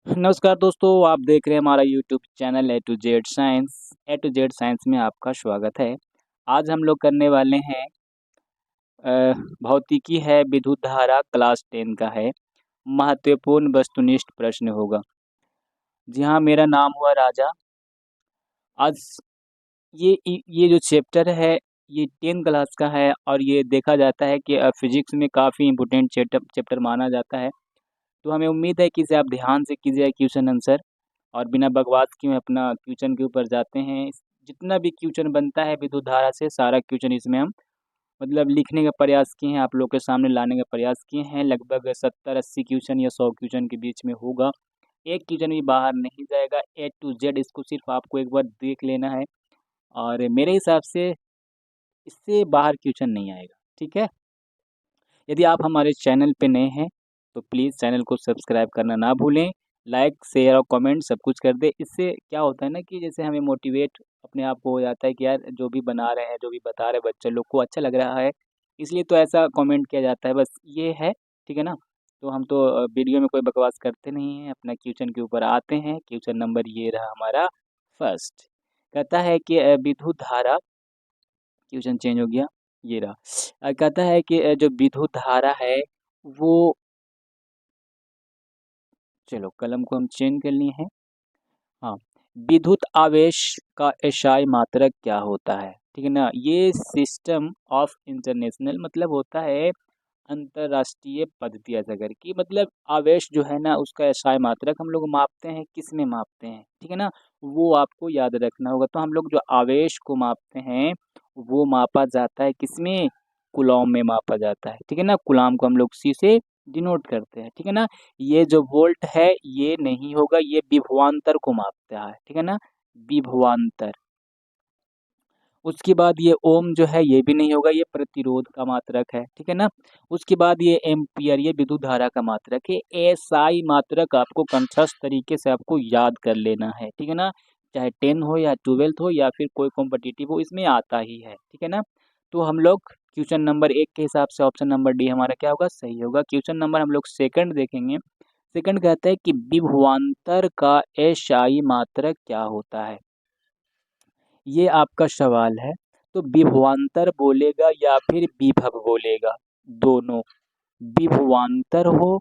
नमस्कार दोस्तों, आप देख रहे हैं हमारा YouTube channel A to Z science. A to Z science में आपका स्वागत है। आज हम लोग करने वाले हैं भौतिकी है, विद्युत धारा क्लास 10 का है। महत्वपूर्ण वस्तुनिष्ठ प्रश्न होगा। जी हाँ, मेरा नाम हुआ राजा। आज ये जो चैप्टर है, ये 10 क्लास का है और ये देखा जाता है कि फिजिक्स में काफ़ी इम्पोर्टेंट चैप्टर माना जाता है। तो हमें उम्मीद है कि इसे आप ध्यान से कीजिए क्वेश्चन आंसर। और बिना बकवास किए अपना क्वेश्चन के ऊपर जाते हैं। जितना भी क्वेश्चन बनता है विद्युत धारा से, सारा क्वेश्चन इसमें हम मतलब लिखने का प्रयास किए हैं, आप लोग के सामने लाने का प्रयास किए हैं। लगभग 70-80 क्वेश्चन या 100 क्वेश्चन के बीच में होगा। एक क्वेश्चन भी बाहर नहीं जाएगा। ए टू जेड इसको सिर्फ आपको एक बार देख लेना है और मेरे हिसाब से इससे बाहर क्वेश्चन नहीं आएगा। ठीक है? यदि आप हमारे चैनल पे नए हैं तो प्लीज़ चैनल को सब्सक्राइब करना ना भूलें। लाइक, शेयर और कमेंट सब कुछ कर दें। इससे क्या होता है ना कि जैसे हमें मोटिवेट अपने आप को हो जाता है कि यार जो भी बना रहे हैं, जो भी बता रहे हैं बच्चे लोग को अच्छा लग रहा है, इसलिए तो ऐसा कमेंट किया जाता है। बस ये है, ठीक है ना? तो हम तो वीडियो में कोई बकवास करते नहीं हैं। अपना क्वेश्चन के ऊपर आते हैं। क्वेश्चन नंबर ये रहा हमारा फर्स्ट। कहता है कि विद्युत धारा, क्वेश्चन चेंज हो गया, ये रहा। कहता है कि जो विद्युत धारा है वो, चलो कलम को हम चेंज कर लिए हैं। हाँ, विद्युत आवेश का एसआई मात्रक क्या होता है? ठीक है ना? ये सिस्टम ऑफ इंटरनेशनल मतलब होता है अंतर्राष्ट्रीय पद्धति ऐसा करके, मतलब आवेश जो है ना उसका एसआई मात्रक हम लोग मापते हैं, किस में मापते हैं? ठीक है ना? वो आपको याद रखना होगा। तो हम लोग जो आवेश को मापते हैं वो मापा जाता है किसमें? कूलॉम में मापा जाता है। ठीक है ना? कूलॉम को हम लोग सी से डिनोट करते हैं। ठीक है ना? ये जो वोल्ट है ये नहीं होगा, ये विभवांतर को मापता है। ठीक है ना? विभवांतर। उसके बाद ये ओम जो है ये भी नहीं होगा, ये प्रतिरोध का मात्रक है। ठीक है ना? उसके बाद ये एम्पियर, ये विद्युत धारा का मात्रक है। एसआई मात्रक आपको कंठस्थ तरीके से आपको याद कर लेना है। ठीक है ना? चाहे 10 हो या 12th हो या फिर कोई कॉम्पिटिटिव हो, इसमें आता ही है। ठीक है ना? तो हम लोग क्वेश्चन नंबर 1 के हिसाब से ऑप्शन नंबर डी हमारा क्या होगा? सही होगा। क्वेश्चन नंबर हम लोग सेकंड देखेंगे। सेकंड कहता है कि विभवांतर का एसआई मात्रक क्या होता है? ये आपका सवाल है। तो विभवांतर बोलेगा या फिर विभव बोलेगा? दोनों। विभवांतर हो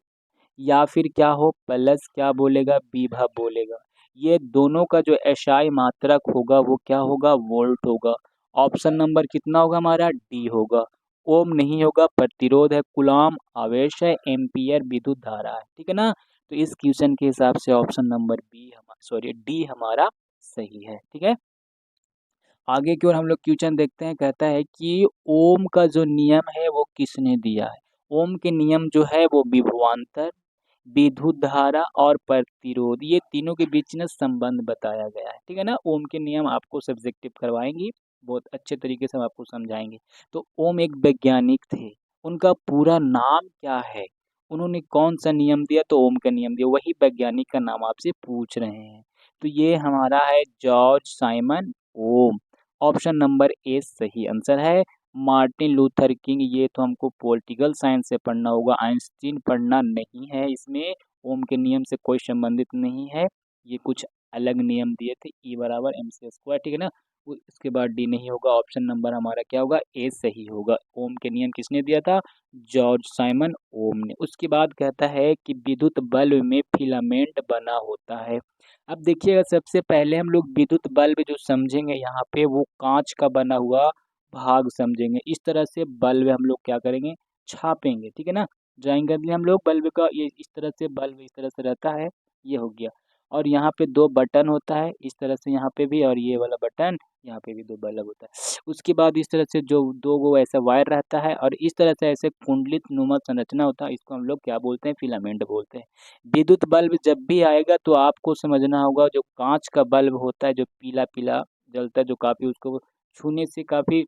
या फिर क्या हो, प्लस क्या बोलेगा, विभव बोलेगा। ये दोनों का जो एसआई मात्रक होगा वो क्या होगा? वोल्ट होगा। ऑप्शन नंबर कितना होगा हमारा? डी होगा। ओम नहीं होगा, प्रतिरोध है, कूलॉम आवेश है, एम्पियर विद्युत धारा है। ठीक है ना? तो इस क्वेश्चन के हिसाब से ऑप्शन नंबर डी हमारा सही है। ठीक है? आगे की ओर हम लोग क्वेश्चन देखते हैं। कहता है कि ओम का जो नियम है वो किसने दिया है? ओम के नियम जो है वो विभवांतर, विद्युत धारा और प्रतिरोध, ये तीनों के बीच में संबंध बताया गया है। ठीक है ना? ओम के नियम आपको सब्जेक्टिव करवाएंगी, बहुत अच्छे तरीके से हम आपको समझाएंगे। तो ओम एक वैज्ञानिक थे। उनका पूरा नाम क्या है? उन्होंने कौन सा नियम दिया? तो ओम का नियम दिया। वही वैज्ञानिक का नाम आपसे पूछ रहे हैं। तो ये हमारा है George Simon Ohm. Option number A सही आंसर है। मार्टिन लूथर किंग, ये तो हमको पॉलिटिकल साइंस से पढ़ना होगा, आइंस्टीन पढ़ना नहीं है। इसमें ओम के नियम से कोई संबंधित नहीं है। ये कुछ अलग नियम दिए थे, ई बराबर एम सी स्क्वायर। ठीक है ना? इसके बाद डी नहीं होगा। ऑप्शन नंबर हमारा क्या होगा? ए सही होगा। ओम के नियम किसने दिया था? जॉर्ज साइमन ओम ने। उसके बाद कहता है कि विद्युत बल्ब में फिलामेंट बना होता है। अब देखिएगा, सबसे पहले हम लोग विद्युत बल्ब जो समझेंगे यहाँ पे वो कांच का बना हुआ भाग समझेंगे। इस तरह से बल्ब हम लोग क्या करेंगे? छापेंगे। ठीक है ना? ड्राइंग कर दिया हम लोग बल्ब का, ये इस तरह से बल्ब इस तरह से रहता है, ये हो गया। और यहाँ पे दो बटन होता है इस तरह से यहाँ पे भी, और ये वाला बटन यहाँ पे भी दो बल्ब होता है। उसके बाद इस तरह से जो दो गो ऐसा वायर रहता है और इस तरह से ऐसे कुंडलित नुमा संरचना होता है, इसको हम लोग क्या बोलते हैं? फिलामेंट बोलते हैं। विद्युत बल्ब जब भी आएगा तो आपको समझना होगा, जो कांच का बल्ब होता है जो पीला पीला जलता है, जो काफ़ी उसको छूने से काफ़ी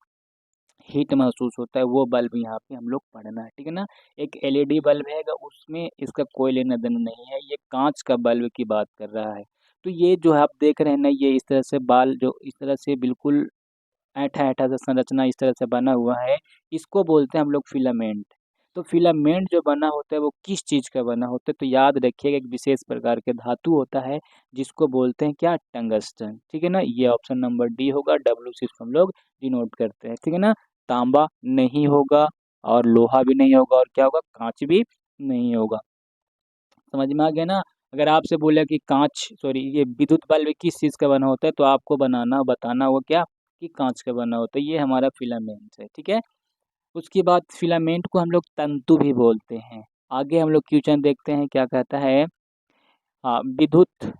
हीट महसूस होता है, वो बल्ब यहाँ पे हम लोग पढ़ना है। ठीक है ना? एक एलईडी बल्ब है, उसमें इसका कोई लेना देना नहीं है, ये कांच का बल्ब की बात कर रहा है। तो ये जो आप देख रहे हैं ना, ये इस तरह से बाल जो इस तरह से बिल्कुल ऐंठा ऐंठा सा संरचना इस तरह से बना हुआ है, इसको बोलते हैं हम लोग फिलामेंट। तो फिलामेंट जो बना होता है वो किस चीज़ का बना होता है, तो याद रखिएगा एक विशेष प्रकार के धातु होता है जिसको बोलते हैं क्या, टंगस्टन। ठीक है ना, ये ऑप्शन नंबर डी होगा, डब्ल्यू सिर्फ हम लोग डिनोट करते हैं। ठीक है ना, तांबा नहीं होगा और लोहा भी नहीं होगा और क्या होगा, कांच भी नहीं होगा। समझ में आ गया ना। अगर आपसे बोला कि कांच सॉरी ये विद्युत बल्ब किस चीज़ का बना होता है, तो आपको बताना होगा क्या, कि कांच का बना होता है। ये हमारा फिलामेंट है। ठीक है, उसके बाद फिलामेंट को हम लोग तंतु भी बोलते हैं। आगे हम लोग क्वेश्चन देखते हैं क्या कहता है। हाँ, विद्युत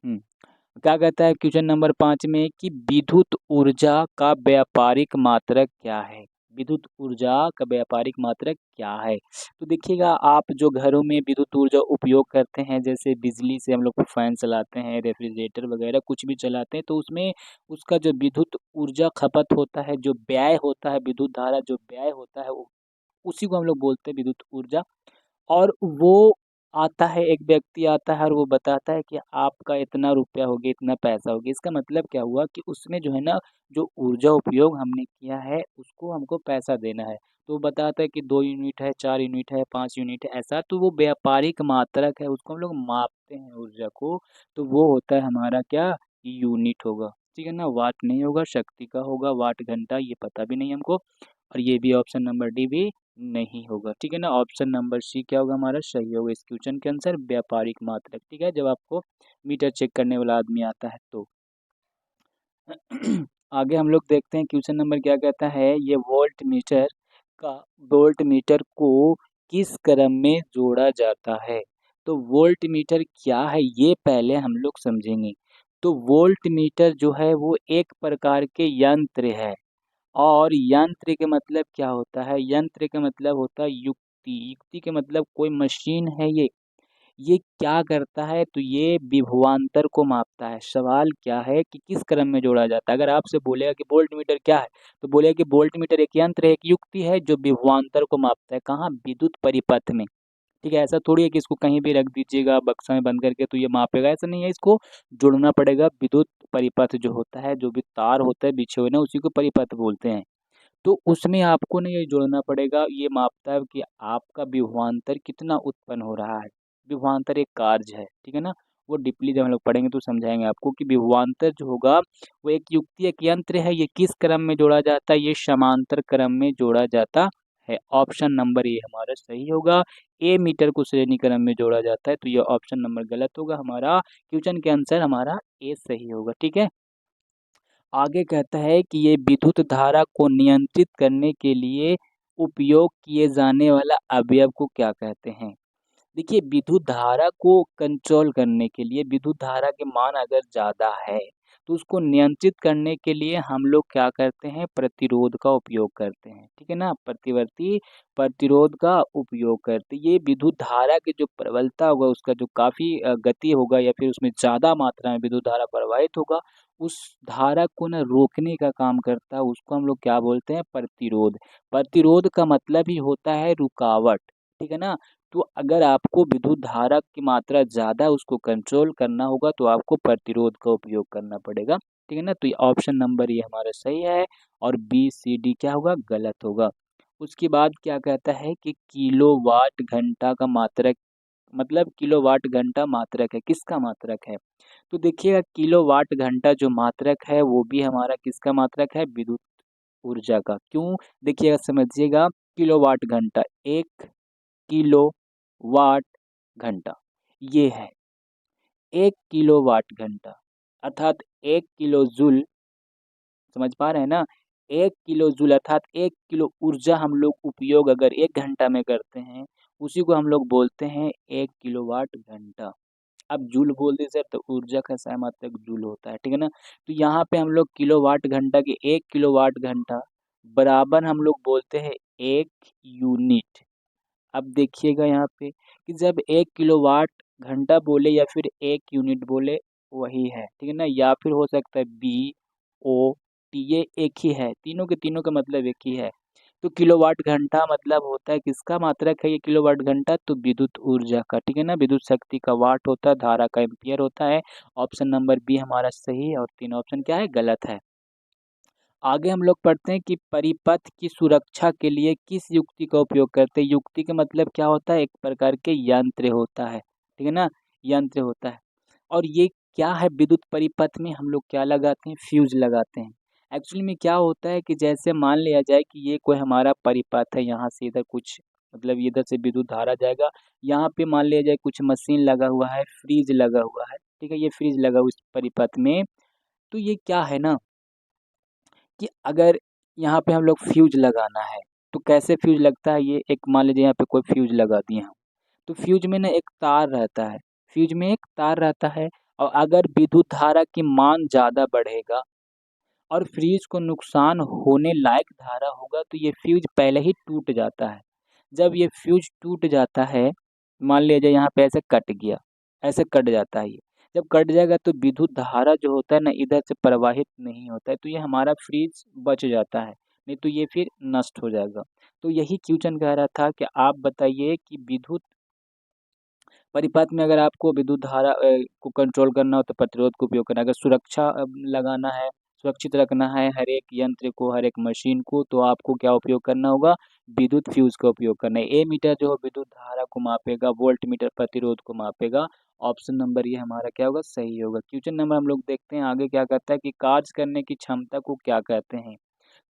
क्या कहता है क्वेश्चन नंबर 5 में कि विद्युत ऊर्जा का व्यापारिक मात्रक क्या है। विद्युत ऊर्जा का व्यापारिक मात्रक क्या है, तो देखिएगा आप जो घरों में विद्युत ऊर्जा उपयोग करते हैं, जैसे बिजली से हम लोग फैन चलाते हैं, रेफ्रिजरेटर वगैरह कुछ भी चलाते हैं, तो उसमें उसका जो विद्युत ऊर्जा खपत होता है, जो व्यय होता है, विद्युत धारा जो व्यय होता है, उसी को हम लोग बोलते हैं विद्युत ऊर्जा। और वो आता है, एक व्यक्ति आता है और वो बताता है कि आपका इतना रुपया हो गया, इतना पैसा हो गया। इसका मतलब क्या हुआ कि उसमें जो है ना, जो ऊर्जा उपयोग हमने किया है उसको हमको पैसा देना है। तो वो बताता है कि 2 यूनिट है, 4 यूनिट है, 5 यूनिट है, ऐसा। तो वो व्यापारिक मात्रक है, उसको हम लोग मापते हैं ऊर्जा को, तो वो होता है हमारा क्या, यूनिट होगा। ठीक है ना, वाट नहीं होगा, शक्ति का होगा, वाट घंटा ये पता भी नहीं हमको। और ये भी ऑप्शन नंबर डी भी नहीं होगा। ठीक है ना, ऑप्शन नंबर सी क्या होगा हमारा, सही होगा इस क्वेश्चन के आंसर, व्यापारिक मात्रक। ठीक है, जब आपको मीटर चेक करने वाला आदमी आता है तो आगे हम लोग देखते हैं क्वेश्चन नंबर क्या कहता है। ये वोल्ट मीटर को किस क्रम में जोड़ा जाता है, तो वोल्ट मीटर क्या है ये पहले हम लोग समझेंगे। तो वोल्ट मीटर जो है वो एक प्रकार के यंत्र है। और यंत्र के मतलब क्या होता है, यंत्र का मतलब होता है युक्ति। युक्ति के मतलब कोई मशीन है ये क्या करता है, तो ये विभवांतर को मापता है। सवाल क्या है कि किस क्रम में जोड़ा जाता है। अगर आपसे बोलेगा कि वोल्ट मीटर क्या है, तो बोलेगा कि वोल्ट मीटर एक यंत्र है, एक युक्ति है जो विभवांतर को मापता है। कहाँ, विद्युत परिपथ में। ठीक है, ऐसा थोड़ी है कि इसको कहीं भी रख दीजिएगा बक्सा में बंद करके तो ये मापेगा, ऐसा नहीं है। इसको जोड़ना पड़ेगा। विद्युत परिपथ जो होता है, जो भी तार होता है बिछे हुए ना, उसी को परिपथ बोलते हैं। तो उसमें आपको ना ये जोड़ना पड़ेगा। ये मापता है कि आपका विभवांतर कितना उत्पन्न हो रहा है। विभवांतर एक कार्य है। ठीक है ना, वो डीपली जब हम लोग पढ़ेंगे तो समझाएंगे आपको कि विभवांतर जो होगा वो एक युक्ति, एक यंत्र है। ये किस क्रम में जोड़ा जाता है, ये समांतर क्रम में जोड़ा जाता है। ऑप्शन नंबर ए हमारा सही होगा। ए मीटर को श्रेणी क्रम में जोड़ा जाता है, तो ये ऑप्शन नंबर गलत होगा। हमारा क्वेश्चन के आंसर हमारा ए सही होगा। ठीक है, आगे कहता है कि ये विद्युत धारा को नियंत्रित करने के लिए उपयोग किए जाने वाला अवयव को क्या कहते हैं। देखिए, विद्युत धारा को कंट्रोल करने के लिए, विद्युत धारा के मान अगर ज़्यादा है तो उसको नियंत्रित करने के लिए हम लोग क्या करते हैं, प्रतिरोध का उपयोग करते हैं। ठीक है ना, प्रतिवर्ती प्रतिरोध का उपयोग करते हैं। ये विद्युत धारा की जो प्रबलता होगा, उसका जो काफ़ी गति होगा या फिर उसमें ज़्यादा मात्रा में विद्युत धारा प्रवाहित होगा, उस धारा को ना रोकने का काम करता है। उसको हम लोग क्या बोलते हैं, प्रतिरोध। प्रतिरोध का मतलब ही होता है रुकावट। ठीक है ना, तो अगर आपको विद्युत धारा की मात्रा ज़्यादा है, उसको कंट्रोल करना होगा, तो आपको प्रतिरोध का उपयोग करना पड़ेगा। ठीक है ना, तो ये ऑप्शन नंबर ये हमारा सही है और बी सी डी क्या होगा, गलत होगा। उसके बाद क्या कहता है कि किलोवाट घंटा का मात्रक, मतलब किलोवाट घंटा मात्रक है, किसका मात्रक है। तो देखिएगा किलोवाट घंटा जो मात्रक है वो भी हमारा किसका मात्रक है, विद्युत ऊर्जा का। क्यों, देखिएगा समझिएगा, किलोवाट घंटा, 1 किलो वाट घंटा ये है 1 किलोवाट घंटा, अर्थात 1 किलो जूल। समझ पा रहे हैं ना, 1 किलो जूल अर्थात 1 किलो ऊर्जा हम लोग उपयोग अगर 1 घंटा में करते हैं, उसी को हम लोग बोलते हैं 1 किलोवाट घंटा। अब जूल बोल दी सर, तो ऊर्जा का समात्रक जूल होता है। ठीक है ना, तो यहाँ पे हम लोग किलोवाट घंटा के 1 किलोवाट घंटा बराबर हम लोग बोलते हैं 1 यूनिट। अब देखिएगा यहाँ पे कि जब 1 किलोवाट घंटा बोले या फिर 1 यूनिट बोले, वही है। ठीक है ना, या फिर हो सकता है बी ओ टी, ये एक ही है। तीनों के तीनों का मतलब एक ही है। तो किलोवाट घंटा मतलब होता है किसका मात्रक है, ये किलोवाट घंटा, तो विद्युत ऊर्जा का। ठीक है ना, विद्युत शक्ति का वाट होता है, धारा का एम्पियर होता है। ऑप्शन नंबर बी हमारा सही है और 3 ऑप्शन क्या है, गलत है। आगे हम लोग पढ़ते हैं कि परिपथ की सुरक्षा के लिए किस युक्ति का उपयोग करते हैं। युक्ति का मतलब क्या होता है, एक प्रकार के यंत्र होता है, ठीक है ना, यंत्र होता है। और ये क्या है, विद्युत परिपथ में हम लोग क्या लगाते हैं, फ्यूज लगाते हैं। एक्चुअली में क्या होता है कि जैसे मान लिया जाए कि ये कोई हमारा परिपथ है, यहाँ से इधर कुछ मतलब इधर से विद्युत धारा जाएगा, यहाँ पे मान लिया जाए कुछ मशीन लगा हुआ है, फ्रीज लगा हुआ है, ठीक है, ये फ्रीज लगा हुआ इस परिपथ में। तो ये क्या है ना कि अगर यहाँ पे हम लोग फ्यूज लगाना है, तो कैसे फ्यूज लगता है, ये एक मान लीजिए यहाँ पे कोई फ्यूज लगा दिए हम, तो फ्यूज में ना एक तार रहता है, फ्यूज में एक तार रहता है, और अगर विद्युत धारा की मान ज़्यादा बढ़ेगा और फ्यूज को नुकसान होने लायक धारा होगा, तो ये फ्यूज पहले ही टूट जाता है। जब ये फ्यूज टूट जाता है, मान लीजिए यहाँ पे ऐसे कट गया, ऐसे कट जाता है ये, जब कट जाएगा तो विद्युत धारा जो होता है ना इधर से प्रवाहित नहीं होता है, तो ये हमारा फ्रीज बच जाता है, नहीं तो ये फिर नष्ट हो जाएगा। तो यही क्वेश्चन कह रहा था कि आप बताइए कि विद्युत परिपथ में अगर आपको विद्युत धारा को कंट्रोल करना हो तो प्रतिरोध का उपयोग करना है। अगर सुरक्षा लगाना है, सुरक्षित रखना है हर एक यंत्र को, हर एक मशीन को, तो आपको क्या उपयोग करना होगा, विद्युत फ्यूज का उपयोग करना है। ए मीटर जो है विद्युत धारा को मापेगा, वोल्ट मीटर प्रतिरोध को मापेगा। ऑप्शन नंबर ये हमारा क्या होगा, सही होगा। क्वेश्चन नंबर हम लोग देखते हैं आगे क्या कहता है कि कार्य करने की क्षमता को क्या कहते हैं।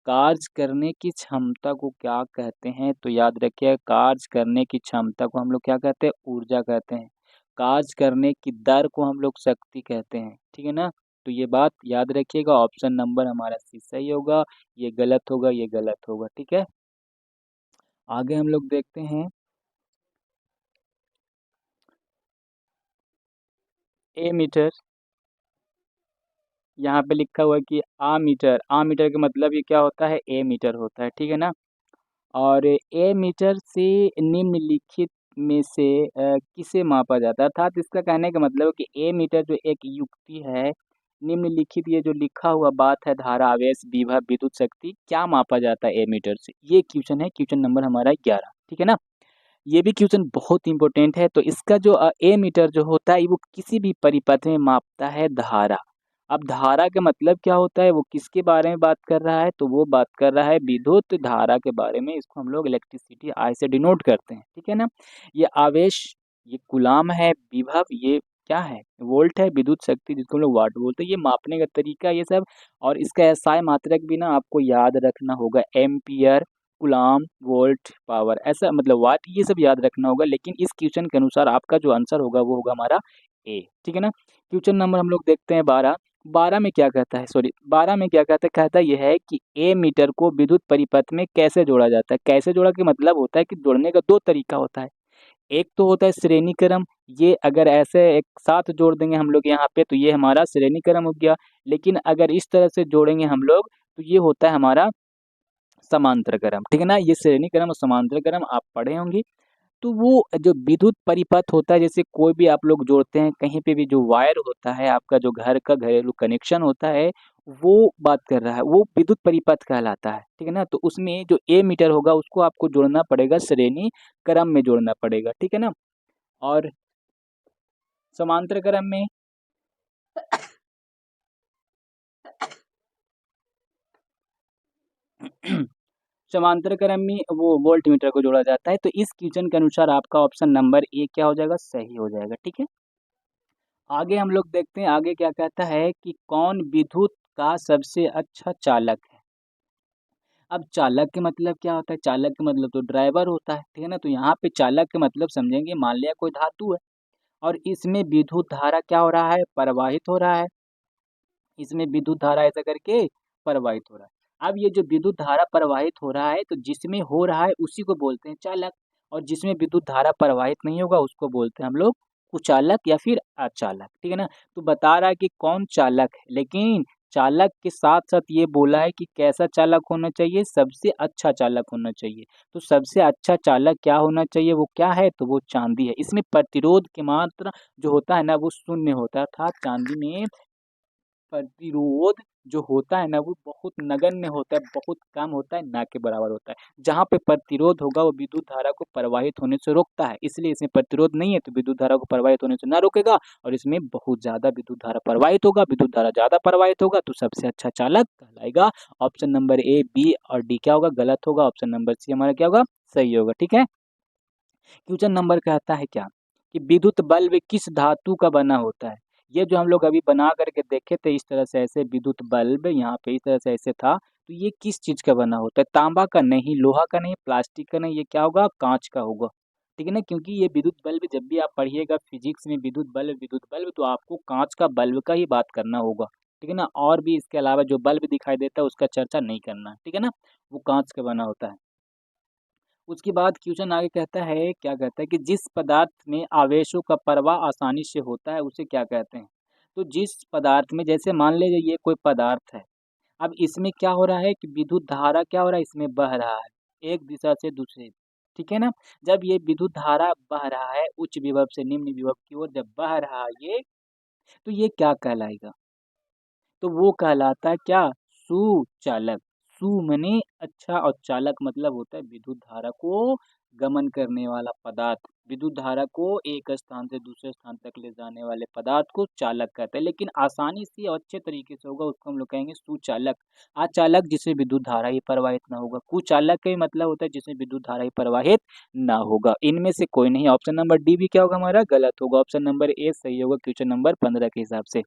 कार्य करने की क्षमता को क्या कहते हैं, तो याद रखिए कार्य करने की क्षमता को हम लोग क्या कहते हैं, ऊर्जा कहते हैं। कार्य करने की दर को हम लोग शक्ति कहते हैं, ठीक है ना। तो ये बात याद रखिएगा, ऑप्शन नंबर हमारा सी सही होगा, ये गलत होगा, ये गलत होगा, ठीक है। आगे हम लोग देखते हैं ए मीटर, यहाँ पे लिखा हुआ है कि आ मीटर का मतलब ये क्या होता है, ए मीटर होता है, ठीक है ना। और ए मीटर से निम्नलिखित में से किसे मापा जाता है, अर्थात इसका कहने का मतलब है कि ए मीटर जो एक युक्ति है, निम्नलिखित ये जो लिखा हुआ बात है, धारा आवेश विभव विद्युत शक्ति क्या मापा जाता है ए मीटर से, ये क्वेश्चन है, क्वेश्चन नंबर हमारा 11, ठीक है ना। ये भी क्वेश्चन बहुत इंपॉर्टेंट है। तो इसका जो ए मीटर जो होता है वो किसी भी परिपथ में मापता है धारा। अब धारा का मतलब क्या होता है, वो किसके बारे में बात कर रहा है, तो वो बात कर रहा है विद्युत धारा के बारे में। इसको हम लोग इलेक्ट्रिसिटी आई से डिनोट करते हैं, ठीक है ना। ये आवेश, ये कूलाम है, विभव ये क्या है, वोल्ट है, विद्युत शक्ति जिसको हम लोग वाट बोलते हैं, ये मापने का तरीका ये सब। और इसका एसआई मात्रक भी ना आपको याद रखना होगा, एम्पियर, कूलाम, वोल्ट, पावर, ऐसा मतलब वाट, ये सब याद रखना होगा। लेकिन इस क्वेश्चन के अनुसार आपका जो आंसर होगा वो होगा हमारा ए, ठीक है ना। क्वेश्चन नंबर हम लोग देखते हैं 12। 12 में क्या कहता है, सॉरी 12 में क्या कहता है, कहता यह है कि ए मीटर को विद्युत परिपथ में कैसे जोड़ा जाता है। कैसे जोड़ा के मतलब होता है कि जोड़ने का दो तरीका होता है। एक तो होता है श्रेणी क्रम, ये अगर ऐसे एक साथ जोड़ देंगे हम लोग यहाँ पे तो ये हमारा श्रेणी क्रम हो गया। लेकिन अगर इस तरह से जोड़ेंगे हम लोग तो ये होता है हमारा समांतर क्रम, ठीक है ना। ये श्रेणी क्रम और समांतर क्रम आप पढ़े होंगे। तो वो जो विद्युत परिपथ होता है, जैसे कोई भी आप लोग जोड़ते हैं, कहीं पे भी जो वायर होता है, आपका जो घर का घरेलू कनेक्शन होता है, वो बात कर रहा है, वो विद्युत परिपथ कहलाता है, ठीक है ना। तो उसमें जो ए मीटर होगा उसको आपको जोड़ना पड़ेगा, श्रेणी क्रम में जोड़ना पड़ेगा, ठीक है ना। और समांतर क्रम में समांतर क्रम में वो वोल्ट मीटर को जोड़ा जाता है। तो इस क्वेश्चन के अनुसार आपका ऑप्शन नंबर ए क्या हो जाएगा, सही हो जाएगा, ठीक है। आगे हम लोग देखते हैं, आगे क्या कहता है कि कौन विद्युत का सबसे अच्छा चालक है। अब चालक के मतलब क्या होता है, चालक के मतलब तो ड्राइवर होता है, ठीक है ना। तो यहाँ पे चालक के मतलब समझेंगे, मान लिया कोई धातु है और इसमें विद्युत धारा क्या हो रहा है, प्रवाहित हो रहा है, इसमें विद्युत धारा ऐसा करके प्रवाहित हो रहा है। अब ये जो विद्युत धारा प्रवाहित हो रहा है, तो जिसमें हो रहा है उसी को बोलते हैं चालक, और जिसमें विद्युत धारा प्रवाहित नहीं होगा उसको बोलते हैं हम लोग कुचालक या फिर अचालक, ठीक है ना। तो बता रहा है कि कौन चालक है, लेकिन चालक के साथ साथ ये बोला है कि कैसा चालक होना चाहिए, सबसे अच्छा चालक होना चाहिए। तो सबसे अच्छा चालक क्या होना चाहिए, वो क्या है, तो वो चांदी है। इसमें प्रतिरोध की मात्रा जो होता है ना वो शून्य होता है, अर्थात चांदी में प्रतिरोध जो होता है ना वो बहुत नगण्य होता है, बहुत कम होता है, ना के बराबर होता है। जहाँ पे प्रतिरोध होगा वो विद्युत धारा को प्रवाहित होने से रोकता है, इसलिए इसमें प्रतिरोध नहीं है तो विद्युत धारा को प्रवाहित होने से ना रोकेगा और इसमें बहुत ज़्यादा विद्युत धारा प्रवाहित होगा, विद्युत धारा ज़्यादा प्रवाहित होगा तो सबसे अच्छा चालक कहलाएगा। ऑप्शन नंबर ए, बी और डी क्या होगा? गलत होगा। ऑप्शन नंबर सी हमारा क्या होगा? सही होगा। ठीक है। क्वेश्चन नंबर कहता है क्या कि विद्युत बल्ब किस धातु का बना होता है? ये जो हम लोग अभी बना करके देखे थे इस तरह से, ऐसे विद्युत बल्ब यहाँ पे इस तरह से ऐसे था, तो ये किस चीज का बना होता है? तांबा का नहीं, लोहा का नहीं, प्लास्टिक का नहीं, ये क्या होगा? कांच का होगा। ठीक है ना, क्योंकि ये विद्युत बल्ब जब भी आप पढ़िएगा फिजिक्स में विद्युत बल्ब तो आपको कांच का बल्ब का ही बात करना होगा। ठीक है ना, और भी इसके अलावा जो बल्ब दिखाई देता है उसका चर्चा नहीं करना। ठीक है ना, वो कांच का बना होता है। उसके बाद क्वेश्चन आगे कहता है, क्या कहता है कि जिस पदार्थ में आवेशों का प्रवाह आसानी से होता है उसे क्या कहते हैं? तो जिस पदार्थ में, जैसे मान लीजिए ये कोई पदार्थ है, अब इसमें क्या हो रहा है कि विद्युत धारा क्या हो रहा है, इसमें बह रहा है एक दिशा से दूसरे। ठीक है ना, जब ये विद्युत धारा बह रहा है उच्च विभव से निम्न विभव की ओर जब बह रहा है ये, तो ये क्या कहलाएगा? तो वो कहलाता है क्या? सुचालक। सु मने अच्छा और चालक मतलब होता है विद्युत धारा को गमन करने वाला पदार्थ। विद्युत धारा को एक स्थान से दूसरे स्थान तक ले जाने वाले पदार्थ को चालक कहते हैं, लेकिन आसानी से और अच्छे तरीके से होगा उसको हम लोग कहेंगे सुचालक। अचालक जिसमें विद्युत धारा ही प्रवाहित ना होगा। कुचालक का ही मतलब होता है जिसमें विद्युत धारा ही प्रवाहित ना होगा। इनमें से कोई नहीं। ऑप्शन नंबर डी भी क्या होगा हमारा? गलत होगा। ऑप्शन नंबर ए सही होगा क्वेश्चन नंबर 15 के हिसाब से।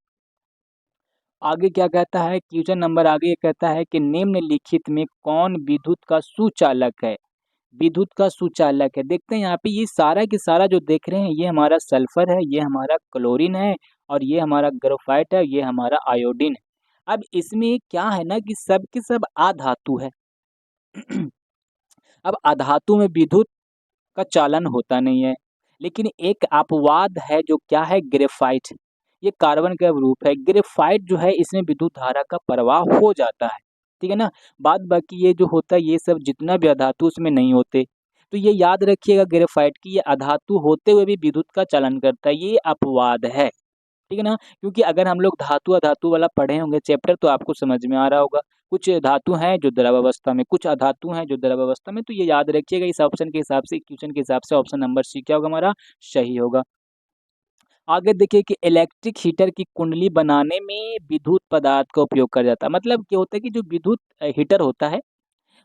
आगे क्या कहता है क्वेश्चन नंबर आगे ये कहता है कि निम्नलिखित में कौन विद्युत का सुचालक है? विद्युत का सुचालक है, देखते हैं यहाँ पे ये सारा की सारा जो देख रहे हैं ये हमारा सल्फर है, ये हमारा क्लोरीन है और ये हमारा ग्रेफाइट है, ये हमारा आयोडीन है। अब इसमें क्या है ना कि सब के सब अधातु है। अब अधातु में विद्युत का चालन होता नहीं है, लेकिन एक अपवाद है जो क्या है? ग्रेफाइट। ये कार्बन का रूप है। ग्रेफाइट जो है इसमें विद्युत धारा का प्रवाह हो जाता है। ठीक है ना, बाद बाकी ये जो होता है ये सब जितना भी अधातु उसमें नहीं होते। तो ये याद रखिएगा ग्रेफाइट की, ये अधातु होते हुए भी विद्युत का चालन करता है, ये अपवाद है। ठीक है ना, क्योंकि अगर हम लोग धातु अधातु वाला पढ़े होंगे चैप्टर तो आपको समझ में आ रहा होगा। कुछ धातु हैं जो द्रव अवस्था में, कुछ अधातु हैं जो द्रव अवस्था में, तो ये याद रखिएगा। इस ऑप्शन के हिसाब से, क्वेश्चन के हिसाब से ऑप्शन नंबर सी क्या होगा हमारा? सही होगा। आगे देखिए कि इलेक्ट्रिक हीटर की कुंडली बनाने में विद्युत पदार्थ का उपयोग किया जाता है। मतलब क्या होता है कि जो विद्युत हीटर होता है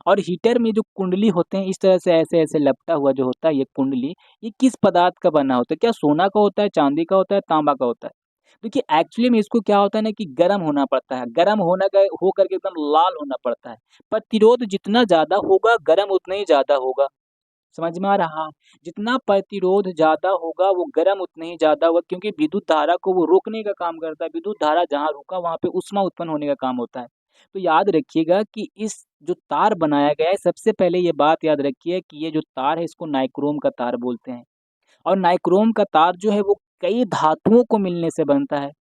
और हीटर में जो कुंडली होते हैं इस तरह से ऐसे ऐसे लपटा हुआ जो होता है ये कुंडली, ये किस पदार्थ का बना होता है? क्या सोना का होता है, चांदी का होता है, तांबा का होता है? देखिए एक्चुअली में इसको क्या होता है ना कि गर्म होना पड़ता है, गर्म होना का हो करके एकदम लाल होना पड़ता है। प्रतिरोध जितना ज़्यादा होगा गर्म उतना ही ज़्यादा होगा। समझ में आ रहा? जितना प्रतिरोध ज़्यादा होगा वो गर्म उतना ही ज़्यादा होगा, क्योंकि विद्युत धारा को वो रोकने का काम करता है। विद्युत धारा जहाँ रुका वहाँ पे ऊष्मा उत्पन्न होने का काम होता है। तो याद रखिएगा कि इस जो तार बनाया गया है, सबसे पहले ये बात याद रखिए कि ये जो तार है इसको नाइक्रोम का तार बोलते हैं। और नाइक्रोम का तार जो है वो कई धातुओं को मिलने से बनता है।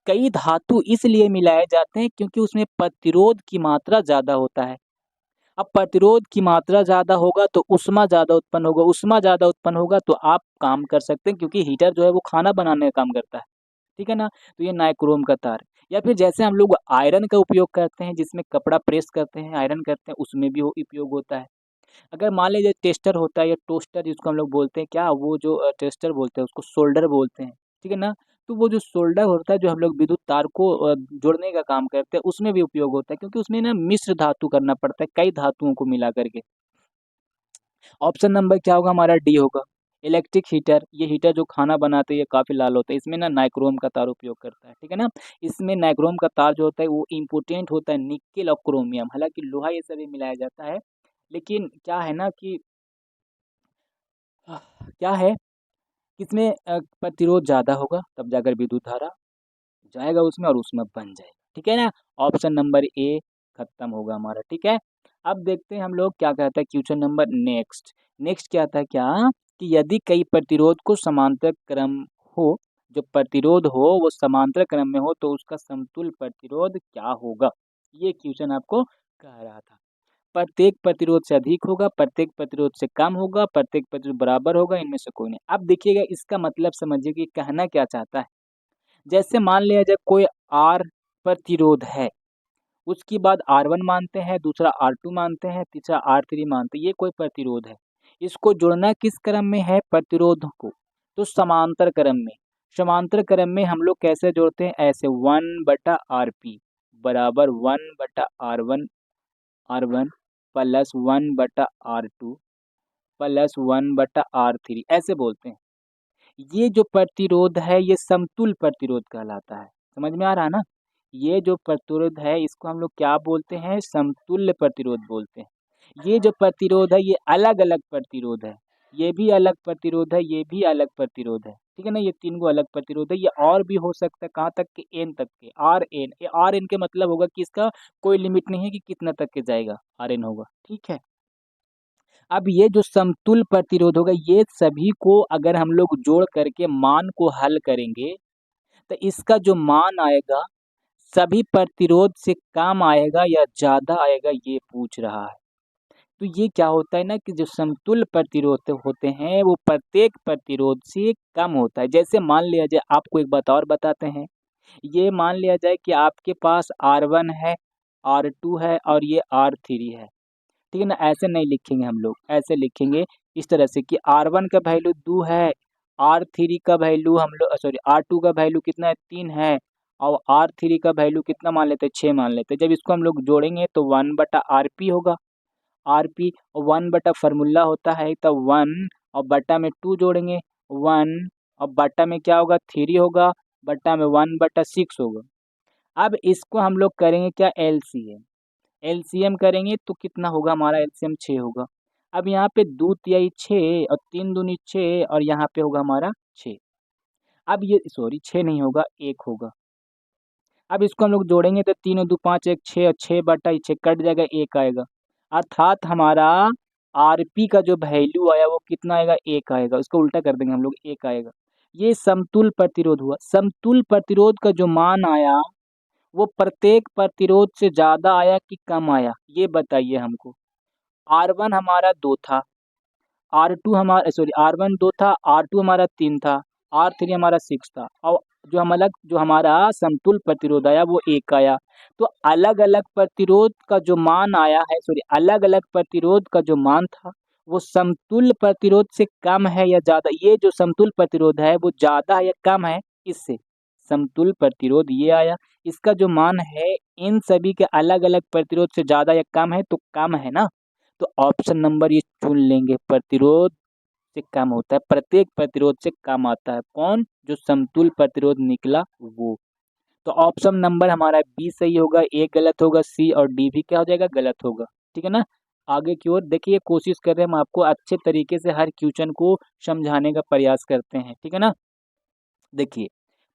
कई धातु इसलिए मिलाए जाते हैं क्योंकि उसमें प्रतिरोध की मात्रा ज़्यादा होता है। अब प्रतिरोध की मात्रा ज़्यादा होगा तो ऊष्मा ज़्यादा उत्पन्न होगा, ऊष्मा ज़्यादा उत्पन्न होगा तो आप काम कर सकते हैं, क्योंकि हीटर जो है वो खाना बनाने का काम करता है। ठीक है ना? तो ये नाइक्रोम का तार, या फिर जैसे हम लोग आयरन का उपयोग करते हैं जिसमें कपड़ा प्रेस करते हैं, आयरन करते हैं, उसमें भी वो उपयोग होता है। अगर मान लीजिए टेस्टर होता है या टोस्टर जिसको हम लोग बोलते हैं, क्या वो जो टेस्टर बोलते हैं उसको सोल्डर बोलते हैं। ठीक है ना? तो वो जो सोल्डर होता है जो हम लोग विद्युत तार को जोड़ने का काम करते हैं उसमें भी उपयोग होता है, क्योंकि उसमें ना मिश्र धातु करना पड़ता है कई धातुओं को मिला करके। ऑप्शन नंबर क्या होगा हमारा? डी होगा। इलेक्ट्रिक हीटर, ये हीटर जो खाना बनाते हैं ये काफ़ी लाल होता है, इसमें ना नाइक्रोम का तार उपयोग करता है। ठीक है ना? इसमें नाइक्रोम का तार जो होता है वो इम्पोर्टेंट होता है, निकेल और क्रोमियम, हालाँकि लोहा ये सभी मिलाया जाता है। लेकिन क्या है ना कि क्या है, इसमें प्रतिरोध ज़्यादा होगा तब जाकर विद्युत धारा जाएगा उसमें और उसमें बन जाएगा। ठीक है ना? ऑप्शन नंबर ए खत्म होगा हमारा। ठीक है? अब देखते हैं हम लोग क्या कहता है क्वेश्चन नंबर नेक्स्ट। नेक्स्ट क्या आता है क्या कि यदि कई प्रतिरोध को समांतर क्रम हो, जो प्रतिरोध हो वो समांतर क्रम में हो तो उसका समतुल्य प्रतिरोध क्या होगा? ये क्वेश्चन आपको कह रहा था। प्रत्येक प्रतिरोध से अधिक होगा, प्रत्येक प्रतिरोध से कम होगा, प्रत्येक प्रतिरोध बराबर होगा, इनमें से कोई नहीं। अब देखिएगा इसका मतलब समझिए कि कहना क्या चाहता है। जैसे मान लिया जाए कोई आर प्रतिरोध है, उसके बाद R1 मानते हैं, दूसरा R2 मानते हैं, तीसरा R3 मानते हैं, ये कोई प्रतिरोध है। इसको जोड़ना किस क्रम में है प्रतिरोध को? तो समांतर क्रम में। समांतर क्रम में हम लोग कैसे जोड़ते हैं? ऐसे 1/Rp बराबर 1/R1 plus 1/R2 plus 1/R3 ऐसे बोलते हैं। ये जो प्रतिरोध है ये समतुल्य प्रतिरोध कहलाता है। समझ में आ रहा है ना? ये जो प्रतिरोध है इसको हम लोग क्या बोलते हैं? समतुल्य प्रतिरोध बोलते हैं। ये जो प्रतिरोध है ये अलग-अलग प्रतिरोध है। ये भी अलग प्रतिरोध है, ये भी अलग प्रतिरोध है। ठीक है ना? ये 3 गो अलग प्रतिरोध है। ये और भी हो सकता है कहाँ तक के? N तक के। Rn ये Rn के मतलब होगा कि इसका कोई लिमिट नहीं है कि कितना तक के जाएगा, Rn होगा। ठीक है? अब ये जो समतुल्य प्रतिरोध होगा ये सभी को अगर हम लोग जोड़ करके मान को हल करेंगे तो इसका जो मान आएगा सभी प्रतिरोध से कम आएगा या ज़्यादा आएगा ये पूछ रहा है। तो ये क्या होता है ना कि जो समतुल्य प्रतिरोध होते हैं वो प्रत्येक प्रतिरोध से कम होता है। जैसे मान लिया जाए आपको एक बात और बताते हैं, ये मान लिया जाए कि आपके पास R1 है, R2 है और ये R3 है। ठीक है ना? ऐसे नहीं लिखेंगे हम लोग, ऐसे लिखेंगे इस तरह से कि R1 का वैल्यू 2 है, R3 का वैल्यू हम लोग सॉरी R2 का वैल्यू कितना है? 3 है और R3 का वैल्यू कितना मान लेते हैं? 6 मान लेते हैं। जब इसको हम लोग जोड़ेंगे तो 1/Rp होगा। Rp और 1 फार्मूला होता है तो 1 और बटा में 2 जोड़ेंगे 1 और बटा में क्या होगा? 3 होगा, बटा में 1/6 होगा। अब इसको हम लोग करेंगे क्या? LCM। एलसीएम करेंगे तो कितना होगा? हमारा एलसीएम 6 होगा। अब यहाँ पे 2 तिहाई 6 और 3 दूनी 6 और यहाँ पे होगा हमारा 6। अब ये सॉरी 6 नहीं होगा 1 होगा। अब इसको हम लोग जोड़ेंगे तो 3 और 2 5 1 6 और 6/6 कट जाएगा 1 आएगा। अर्थात हमारा आरपी का जो वैल्यू आया वो कितना आएगा? 1 आएगा। उसको उल्टा कर देंगे हम लोग 1 आएगा। ये समतुल्य प्रतिरोध हुआ। समतुल्य प्रतिरोध का जो मान आया वो प्रत्येक प्रतिरोध से ज़्यादा आया कि कम आया? ये बताइए हमको। R1 हमारा 2 था, R2 हमारा सॉरी R1 2 था, R2 हमारा 3 था, R3 हमारा 6 था और जो हमारा समतुल्य प्रतिरोध आया वो 1 आया। तो अलग-अलग प्रतिरोध का जो मान आया है सॉरी अलग-अलग प्रतिरोध का जो मान था वो समतुल्य प्रतिरोध से कम है या ज़्यादा? ये जो समतुल्य प्रतिरोध है वो ज़्यादा है या कम है इससे? समतुल्य प्रतिरोध ये आया। इसका जो मान है इन सभी के अलग-अलग प्रतिरोध से ज़्यादा या कम है? तो कम है ना? तो ऑप्शन नंबर ये चुन लेंगे। प्रतिरोध से कम होता है, प्रत्येक प्रतिरोध से कम आता है। कौन? जो समतुल्य प्रतिरोध निकला वो। तो ऑप्शन नंबर हमारा बी सही होगा, ए गलत होगा, सी और डी भी क्या हो जाएगा? गलत होगा। ठीक है ना? आगे की ओर देखिए कोशिश कर रहे हैं हम आपको अच्छे तरीके से हर क्वेश्चन को समझाने का प्रयास करते हैं। ठीक है ना? देखिए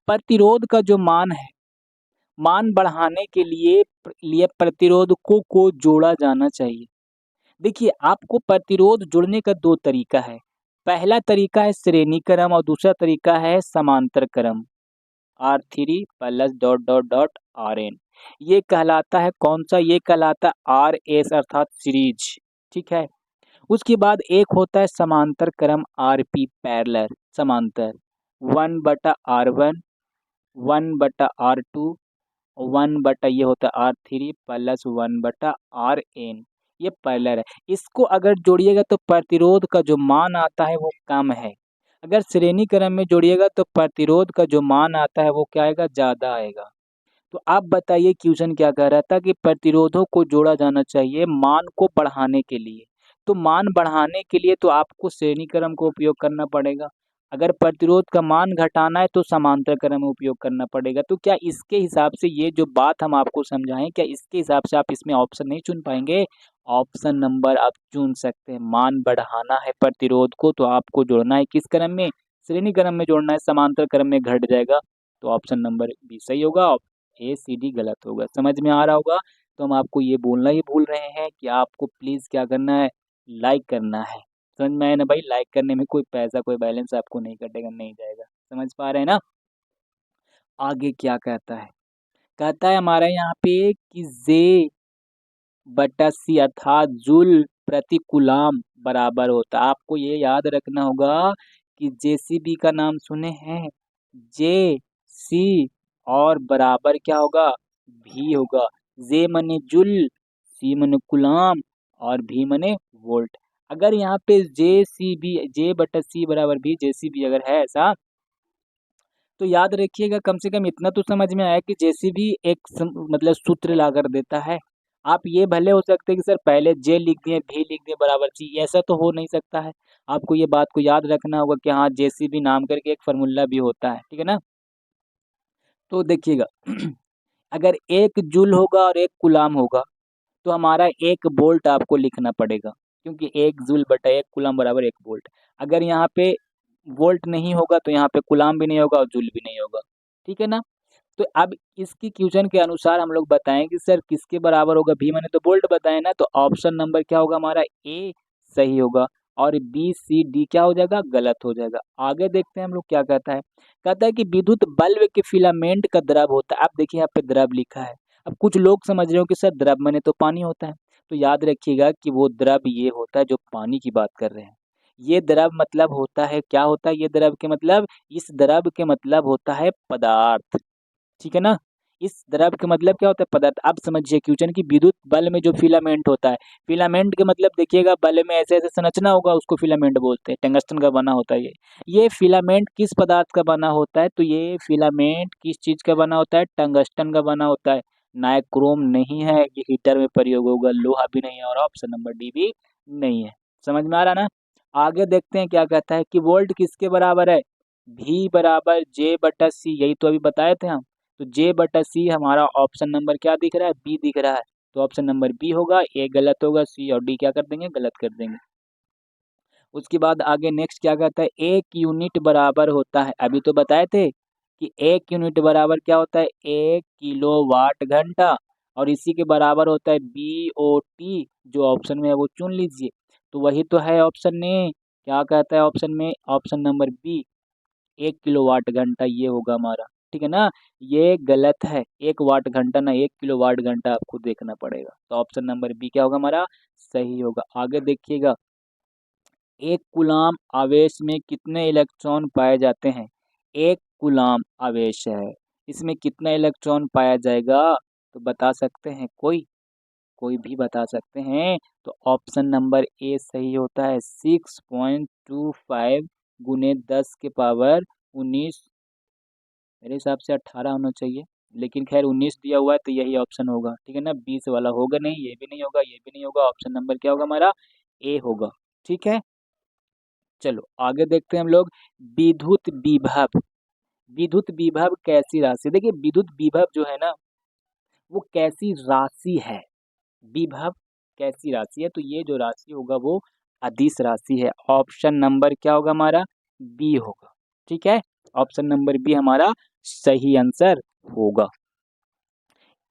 प्रतिरोध का जो मान है, मान बढ़ाने के लिए प्रतिरोधकों को जोड़ा जाना चाहिए। देखिए आपको प्रतिरोध जोड़ने का 2 तरीका है। पहला तरीका है श्रेणी क्रम और दूसरा तरीका है समांतर क्रम। R3 plus dot dot dot Rn ये कहलाता है कौन-सा? ये कहलाता है RS अर्थात सीरीज। ठीक है? उसके बाद एक होता है समांतर क्रम RP पैरेलल समांतर 1/R1 1/R2 1/, ये होता है R3 प्लस 1/Rn ये पैरेलल है। इसको अगर जोड़िएगा तो प्रतिरोध का जो मान आता है वो कम है। अगर श्रेणी क्रम में जोड़िएगा तो प्रतिरोध का जो मान आता है वो क्या आएगा? ज़्यादा आएगा। तो आप बताइए क्वेश्चन क्या कह रहा था कि प्रतिरोधों को जोड़ा जाना चाहिए मान को बढ़ाने के लिए। तो मान बढ़ाने के लिए तो आपको श्रेणी क्रम का उपयोग करना पड़ेगा। अगर प्रतिरोध का मान घटाना है तो समांतर क्रम में उपयोग करना पड़ेगा। तो क्या इसके हिसाब से ये जो बात हम आपको समझाएं क्या इसके हिसाब से आप इसमें ऑप्शन नहीं चुन पाएंगे? ऑप्शन नंबर आप चुन सकते हैं। मान बढ़ाना है प्रतिरोध को तो आपको जोड़ना है किस क्रम में? श्रेणी क्रम में जोड़ना है, समांतर क्रम में घट जाएगा। तो ऑप्शन नंबर बी सही होगा, ए सी डी गलत होगा। समझ में आ रहा होगा? तो हम आपको ये बोलना ही भूल रहे हैं कि आपको प्लीज़ क्या करना है? लाइक करना है। समझ में आया ना भाई? लाइक करने में कोई पैसा कोई बैलेंस आपको नहीं कटेगा, नहीं जाएगा। समझ पा रहे हैं ना? आगे क्या कहता है? कहता है हमारे यहाँ पे कि जे बटा सी अर्थात जूल प्रति कूलाम बराबर होता है। आपको ये याद रखना होगा कि जेसीबी का नाम सुने हैं? जे सी और बराबर क्या होगा? भी होगा। जे मने जूल, सी मने कूलाम और भी मने वोल्ट। अगर यहाँ पे जे बटा सी बराबर भी जेसीबी अगर है ऐसा, तो याद रखिएगा कम से कम इतना तो समझ में आया कि जेसीबी एक मतलब सूत्र ला कर देता है। आप ये भले हो सकते हैं कि सर पहले जे लिख दिए भी लिख दिए बराबर सी, ऐसा तो हो नहीं सकता है। आपको ये बात को याद रखना होगा कि हाँ जेसीबी नाम करके एक फार्मूला भी होता है, ठीक है ना। तो देखिएगा अगर एक जूल होगा और एक कूलाम होगा तो हमारा एक वोल्ट आपको लिखना पड़ेगा, क्योंकि एक जूल बटा एक कूलाम बराबर एक वोल्ट। अगर यहाँ पे वोल्ट नहीं होगा तो यहाँ पे कूलाम भी नहीं होगा और जूल भी नहीं होगा, ठीक है ना। तो अब इसकी क्वेश्चन के अनुसार हम लोग बताएं कि सर किसके बराबर होगा, भी मैंने तो वोल्ट बताया ना, तो ऑप्शन नंबर क्या होगा हमारा, ए सही होगा और बी सी डी क्या हो जाएगा, गलत हो जाएगा। आगे देखते हैं हम लोग क्या कहता है कि विद्युत बल्ब के फिलामेंट का द्रव होता है। अब देखिए यहाँ पे द्रव लिखा है। अब कुछ लोग समझ रहे हो कि सर द्रव माने तो पानी होता है, तो याद रखिएगा कि वो द्रव ये होता है जो पानी की बात कर रहे हैं। ये द्रव मतलब होता है, क्या होता है ये द्रव के मतलब, इस द्रव के मतलब होता है पदार्थ, ठीक है ना। इस द्रव के मतलब क्या होता है, पदार्थ। अब समझिए क्वेश्चन की विद्युत बल्ब में जो फिलामेंट होता है, फिलामेंट के मतलब देखिएगा बल्ब में ऐसे ऐसे संरचना होगा, उसको फिलामेंट बोलते हैं, टंगस्टन का बना होता है ये फिलामेंट किस पदार्थ का बना होता है, तो ये फिलामेंट किस चीज का बना होता है, टंगस्टन का बना होता है। नाइक्रोम नहीं है, ये हीटर में प्रयोग होगा, लोहा भी नहीं है और ऑप्शन नंबर डी भी नहीं है। समझ में आ रहा ना। आगे देखते हैं क्या कहता है कि वोल्ट किसके बराबर है, V बराबर जे बटा सी, यही तो अभी बताए थे हम। तो जे बटा सी हमारा ऑप्शन नंबर क्या दिख रहा है, बी दिख रहा है। तो ऑप्शन नंबर बी होगा, ए गलत होगा, सी और डी क्या कर देंगे, गलत कर देंगे। उसके बाद आगे नेक्स्ट क्या कहता है, एक यूनिट बराबर होता है, अभी तो बताए थे कि एक यूनिट बराबर क्या होता है, 1 किलोवाट घंटा, और इसी के बराबर होता है BOT, जो ऑप्शन में है वो चुन लीजिए। तो वही तो है ऑप्शन में, क्या कहता है ऑप्शन में, ऑप्शन नंबर बी 1 किलोवाट घंटा, ये होगा हमारा, ठीक है ना। ये गलत है, 1 वाट घंटा ना 1 किलोवाट घंटा, आपको देखना पड़ेगा। तो ऑप्शन नंबर बी क्या होगा हमारा, सही होगा। आगे देखिएगा, एक कूलाम आवेश में कितने इलेक्ट्रॉन पाए जाते हैं। एक कूलाम आवेश है, इसमें कितना इलेक्ट्रॉन पाया जाएगा, तो बता सकते हैं कोई, कोई भी बता सकते हैं। तो ऑप्शन नंबर ए सही होता है, 6.25 गुने 10 के पावर 19, मेरे हिसाब से 18 होना चाहिए, लेकिन खैर 19 दिया हुआ है तो यही ऑप्शन होगा, ठीक है ना। 20 वाला होगा नहीं, ये भी नहीं होगा, ये भी नहीं होगा, ऑप्शन नंबर क्या होगा हमारा, ए होगा, ठीक है। चलो आगे देखते हैं हम लोग, विद्युत विभव। विद्युत विभव कैसी राशि, देखिए विद्युत विभव जो है ना वो कैसी राशि है, विभव कैसी राशि है, तो ये जो राशि होगा वो अदिश राशि है। ऑप्शन नंबर क्या होगा हमारा, बी होगा, ठीक है। ऑप्शन नंबर बी हमारा सही आंसर होगा।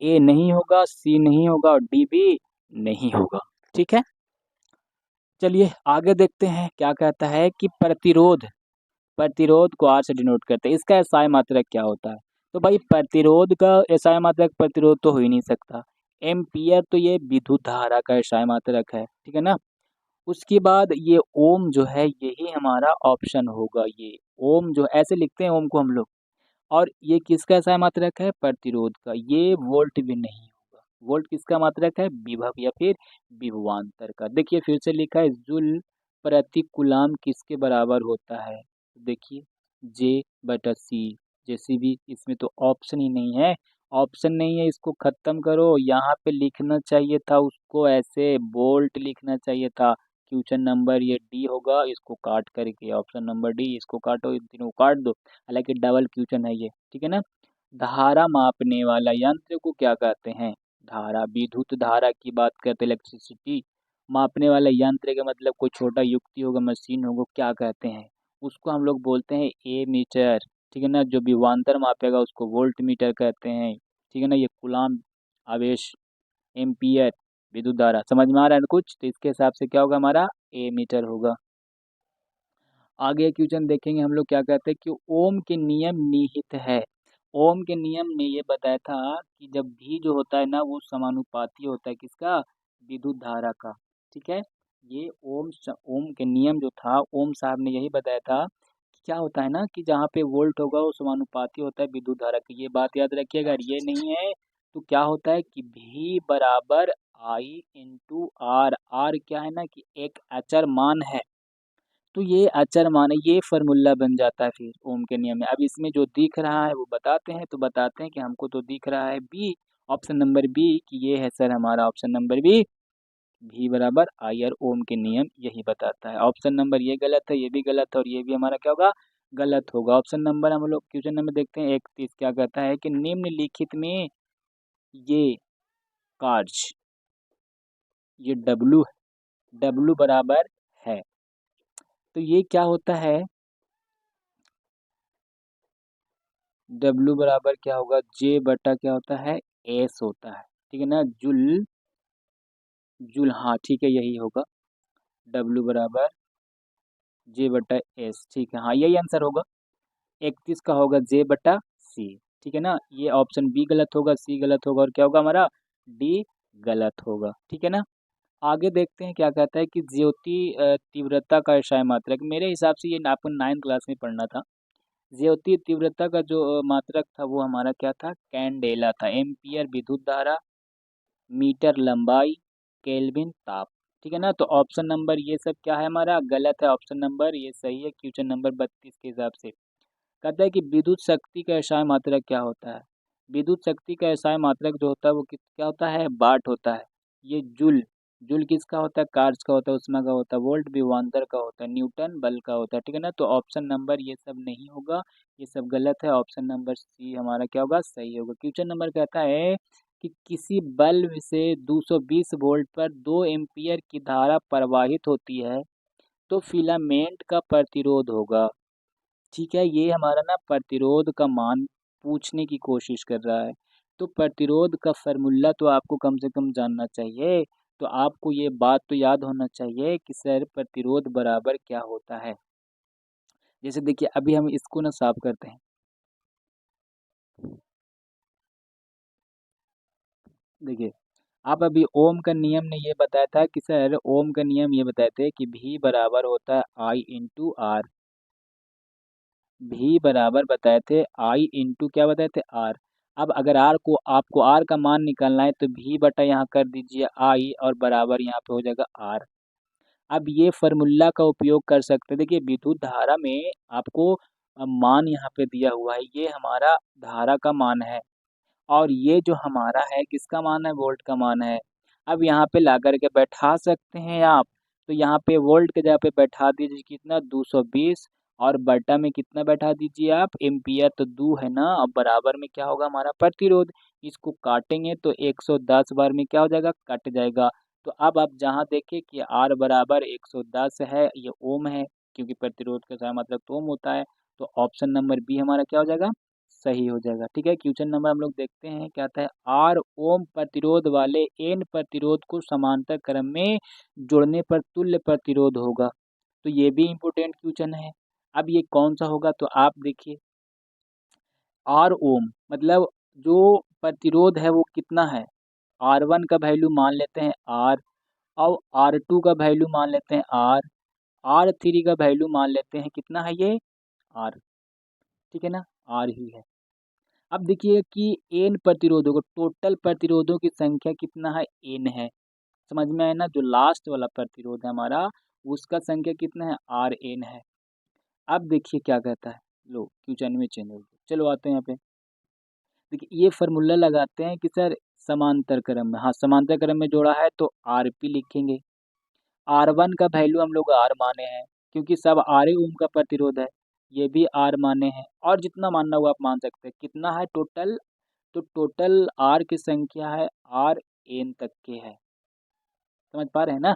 ए नहीं होगा, सी नहीं होगा और डी भी नहीं होगा, ठीक है। चलिए आगे देखते हैं क्या कहता है कि प्रतिरोध, प्रतिरोध को आर से डिनोट करते हैं, इसका एसआई मात्रक क्या होता है। तो भाई प्रतिरोध का एसआई मात्रक प्रतिरोध तो हो ही नहीं सकता। एम्पियर तो ये विद्युत धारा का एसआई मात्रक है, ठीक है ना। उसके बाद ये ओम जो है यही हमारा ऑप्शन होगा, ये ओम जो ऐसे लिखते हैं ओम को हम लोग, और ये किसका एसआई मात्रक है, प्रतिरोध का। ये वोल्ट भी नहीं होगा, वोल्ट किसका मात्रक है, विभव या फिर विभवांतर का। देखिए फिर से लिखा है, जूल प्रति कूलाम किसके बराबर होता है, देखिए जे बटा सी, जैसी भी, इसमें तो ऑप्शन ही नहीं है, ऑप्शन नहीं है, इसको खत्म करो। यहाँ पे लिखना चाहिए था उसको ऐसे, वोल्ट लिखना चाहिए था। क्वेश्चन नंबर ये डी होगा, इसको काट करके ऑप्शन नंबर डी, इसको काटो, इन तीनों को काट दो, हालांकि डबल क्वेश्चन है ये, ठीक है ना। धारा मापने वाला यंत्र को क्या कहते हैं, धारा, विद्युत धारा की बात करते हैं, इलेक्ट्रिसिटी मापने वाला यंत्र का मतलब कोई छोटा युक्ति होगा, मशीन होगा, क्या कहते हैं उसको, हम लोग बोलते हैं ए मीटर, ठीक है ना। जो विभवांतर मापेगा उसको वोल्ट मीटर कहते हैं, ठीक है ना। ये कूलाम आवेश, एम्पियर विद्युत धारा, समझ में आ रहा है ना कुछ, तो इसके हिसाब से क्या होगा हमारा, ए मीटर होगा। आगे क्वेश्चन देखेंगे हम लोग, क्या कहते हैं कि ओम के नियम निहित है। ओम के नियम ने ये बताया था कि जब भी जो होता है ना वो समानुपाती होता है किसका, विद्युत धारा का, ठीक है। ये ओम के नियम जो था, ओम साहब ने यही बताया था कि क्या होता है ना कि जहाँ पे वोल्ट होगा वो समानुपाती होता है विद्युत धारा की, ये बात याद रखिएगा। अगर ये नहीं है तो क्या होता है कि V बराबर I इंटू आर। आर क्या है ना कि एक अचर मान है, तो ये अचर मान है, ये फार्मूला बन जाता है फिर ओम के नियम में। अब इसमें जो दिख रहा है वो बताते हैं, तो बताते हैं कि हमको तो दिख रहा है बी, ऑप्शन नंबर बी, कि ये है सर हमारा ऑप्शन नंबर बी, V बराबर आई और ओम के नियम यही बताता है। ऑप्शन नंबर ये गलत है, ये भी गलत है, और ये भी हमारा क्या होगा, गलत होगा। ऑप्शन नंबर हम लोग क्वेश्चन नंबर देखते हैं 31, क्या कहता है कि निम्नलिखित में ये कार्य, ये डब्लू बराबर है, तो ये क्या होता है, डब्लू बराबर क्या होगा, जे बटा क्या होता है, एस होता है, ठीक है ना, जुल जुल, हाँ ठीक है यही होगा, डब्लू बराबर जे बटा एस, ठीक है, हाँ यही आंसर होगा। 31 का होगा जे बटा सी, ठीक है ना, ये ऑप्शन बी गलत होगा, सी गलत होगा, और क्या होगा हमारा, डी गलत होगा, ठीक है ना। आगे देखते हैं क्या कहता है कि ज्योति तीव्रता का एसआई मात्रक, मेरे हिसाब से ये आपको 9th क्लास में पढ़ना था। ज्योति तीव्रता का जो मात्रक था वो हमारा क्या था, कैंडेला था। एम्पियर विद्युत धारा, मीटर लंबाई, केल्विन ताप, ठीक है ना। तो ऑप्शन नंबर ये सब क्या है हमारा, गलत है, ऑप्शन नंबर ये सही है क्वेश्चन नंबर 32 के हिसाब से। कहता है कि विद्युत शक्ति का एसआई मात्रक क्या होता है। विद्युत शक्ति का एसआई मात्रक जो होता है वो क्या होता है, वाट होता है। ये जूल, जूल किसका होता है, कार्स का होता है, उष्मा का होता है, वोल्ट विभवांतर का होता है, न्यूटन बल का होता है, ठीक है ना। तो ऑप्शन नंबर ये सब नहीं होगा, ये सब गलत है, ऑप्शन नंबर सी हमारा क्या होगा, सही होगा। क्वेश्चन नंबर कहता है कि किसी बल्ब से 220 वोल्ट पर 2 एम्पियर की धारा प्रवाहित होती है, तो फिलामेंट का प्रतिरोध होगा, ठीक है। ये हमारा ना प्रतिरोध का मान पूछने की कोशिश कर रहा है, तो प्रतिरोध का फार्मूला तो आपको कम से कम जानना चाहिए। तो आपको ये बात तो याद होना चाहिए कि सर प्रतिरोध बराबर क्या होता है। जैसे देखिए अभी हम इसको ना साफ करते हैं, देखिए आप अभी ओम का नियम ने ये बताया था कि सर ओम का नियम ये बताए थे कि भी बराबर होता है आई इंटू आर, भी बराबर बताए थे आई इंटू क्या बताए थे, आर। अब अगर आर को आपको आर का मान निकालना है तो भी बटा यहाँ कर दीजिए आई, और बराबर यहाँ पे हो जाएगा आर। अब ये फार्मूला का उपयोग कर सकते हैं। देखिए विद्युत धारा में आपको मान यहाँ पे दिया हुआ है, ये हमारा धारा का मान है, और ये जो हमारा है किसका मान है, वोल्ट का मान है। अब यहाँ पे ला करके बैठा सकते हैं आप, तो यहाँ पे वोल्ट के जगह पे बैठा दीजिए कितना, 220, और बटा में कितना बैठा दीजिए आप, एम्पियर, तो 2 है ना, अब बराबर में क्या होगा हमारा प्रतिरोध। इसको काटेंगे तो 110 बार में क्या हो जाएगा, कट जाएगा। तो अब आप जहाँ देखें कि आर बराबर 110 है, ये ओम है, क्योंकि प्रतिरोध का सारा मतलब तो ओम होता है, तो ऑप्शन नंबर बी हमारा क्या हो जाएगा, सही हो जाएगा, ठीक है। क्वेश्चन नंबर हम लोग देखते हैं क्या आता है, आर ओम प्रतिरोध वाले एन प्रतिरोध को समांतर क्रम में जोड़ने पर तुल्य प्रतिरोध होगा, तो ये भी इम्पोर्टेंट क्वेश्चन है। अब ये कौन सा होगा, तो आप देखिए आर ओम मतलब जो प्रतिरोध है वो कितना है, आर वन का वैल्यू मान लेते हैं आर, और आर टू का वैल्यू मान लेते हैं आर थ्री का वैल्यू मान लेते हैं कितना है ये, आर, ठीक है ना, आर ही है। अब देखिए कि एन प्रतिरोधों को, टोटल प्रतिरोधों की संख्या कितना है, एन है, समझ में आया ना। जो लास्ट वाला प्रतिरोध है हमारा उसका संख्या कितना है, आर एन है। अब देखिए क्या कहता है, लो क्वेश्चन में चेंज हो गया, चलो आते हैं यहाँ पे। देखिए ये फार्मूला लगाते हैं कि सर समांतर क्रम में, हाँ समांतर क्रम में जोड़ा है तो आर पी लिखेंगे। आर वन का वैल्यू हम लोग आर माने हैं, क्योंकि सब आर ओम का प्रतिरोध है, ये भी आर माने हैं, और जितना मानना हुआ आप मान सकते हैं। कितना है टोटल, तो टोटल आर की संख्या है आर एन तक के है, समझ पा रहे हैं ना,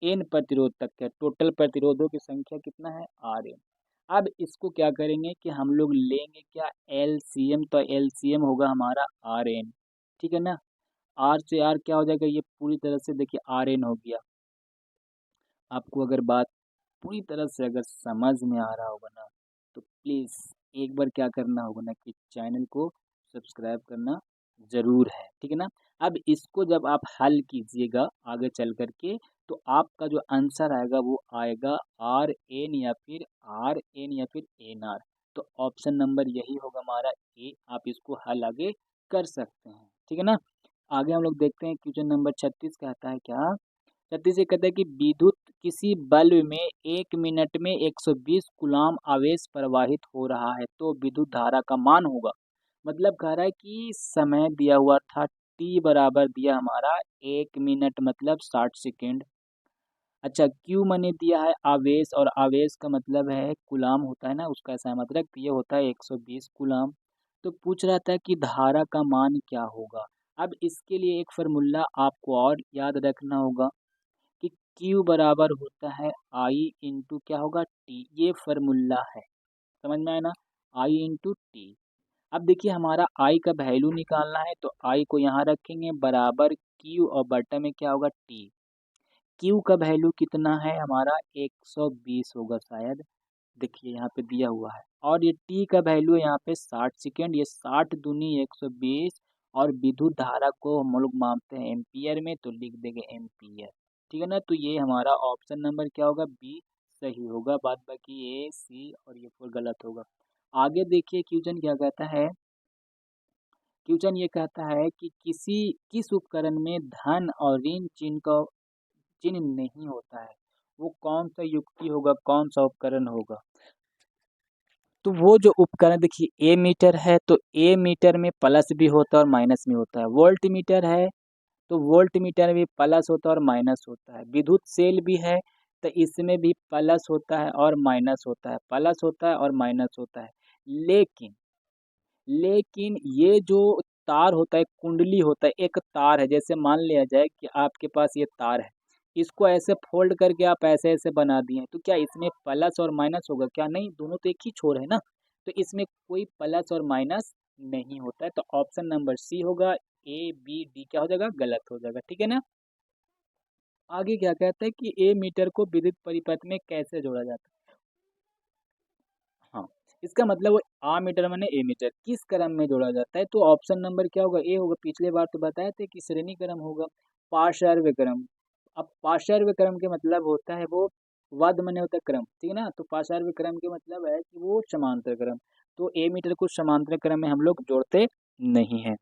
एन प्रतिरोध तक के टोटल प्रतिरोधों की संख्या कितना है, आर एन। अब इसको क्या करेंगे कि हम लोग लेंगे क्या, एलसीएम, तो एलसीएम होगा हमारा आर एन, ठीक है ना। आर से आर क्या हो जाएगा, ये पूरी तरह से देखिए आर एन हो गया। आपको अगर बात पूरी तरह से अगर समझ में आ रहा होगा ना, तो प्लीज़ एक बार क्या करना होगा ना कि चैनल को सब्सक्राइब करना ज़रूर है, ठीक है ना। अब इसको जब आप हल कीजिएगा आगे चल कर के, तो आपका जो आंसर आएगा वो आएगा आर एन, या फिर आर एन, या फिर एन आर। तो ऑप्शन नंबर यही होगा हमारा ए, आप इसको हल आगे कर सकते हैं। ठीक है ना। आगे हम लोग देखते हैं क्वेश्चन नंबर 36 कहता है क्या। 36 ये कहता है कि विद्युत किसी बल्ब में 1 मिनट में 120 कूलाम आवेश प्रवाहित हो रहा है तो विद्युत धारा का मान होगा। मतलब कह रहा है कि समय दिया हुआ था, टी बराबर दिया हमारा 1 मिनट मतलब 60 सेकेंड। अच्छा, क्यू मैंने दिया है आवेश, और आवेश का मतलब है गुलाम होता है ना, उसका ऐसा मतलब ये होता है 120 गुलाम। तो पूछ रहा था कि धारा का मान क्या होगा। अब इसके लिए एक फार्मूला आपको और याद रखना होगा कि Q बराबर होता है I इंटू क्या होगा T। ये फार्मूला है, समझ में आया ना, I इंटू टी। अब देखिए हमारा I का वैल्यू निकालना है तो I को यहाँ रखेंगे बराबर Q और बटा में क्या होगा T। Q का वैल्यू कितना है हमारा 120 होगा शायद, देखिए यहाँ पे दिया हुआ है। और ये T का वैल्यू है यहाँ पे 60 सेकेंड, ये 60 दूनी 120, और विद्युत धारा को हम लोग मापते हैं एम्पियर में तो लिख देंगे एम्पियर। ठीक है ना, तो ये हमारा ऑप्शन नंबर क्या होगा, बी सही होगा, बाद बाकी ए सी और ये 4 गलत होगा। आगे देखिए क्वेश्चन क्या कहता है। क्वेश्चन ये कहता है कि किस उपकरण में धन और ऋण चिन्ह का चिन्ह नहीं होता है, वो कौन सा युक्ति होगा, कौन सा उपकरण होगा। तो वो जो उपकरण देखिए ए मीटर है, तो ए मीटर में प्लस भी होता है और माइनस भी होता है। वोल्ट मीटर है तो वोल्ट मीटर में भी प्लस होता है और माइनस होता है। विद्युत सेल भी है तो इसमें भी प्लस होता है और माइनस होता है, प्लस होता है और माइनस होता है। लेकिन लेकिन ये जो तार होता है, कुंडली होता है, एक तार है, जैसे मान लिया जाए कि आपके पास ये तार है, इसको ऐसे फोल्ड करके आप ऐसे ऐसे बना दिए हैं, तो क्या इसमें प्लस और माइनस होगा, क्या नहीं, दोनों तो एक ही छोर है ना, तो इसमें कोई प्लस और माइनस नहीं होता है। तो ऑप्शन नंबर सी होगा, ए बी डी क्या हो जाएगा, गलत हो जाएगा। ठीक है ना। आगे क्या कहता है कि ए मीटर को विद्युत परिपथ में कैसे जोड़ा जाता है। हाँ, इसका मतलब वो आ मीटर माने ए मीटर किस क्रम में जोड़ा जाता है, तो ऑप्शन नंबर क्या होगा, ए होगा। पिछले बार तो बताए थे कि श्रेणी क्रम होगा, पार्श्व क्रम। अब पार्श्व क्रम के मतलब होता है वो वध मने होता है क्रम, ठीक है ना, तो पार्श्व क्रम के मतलब है कि वो समांतर क्रम। तो ए मीटर को समांतर क्रम में हम लोग जोड़ते नहीं हैं।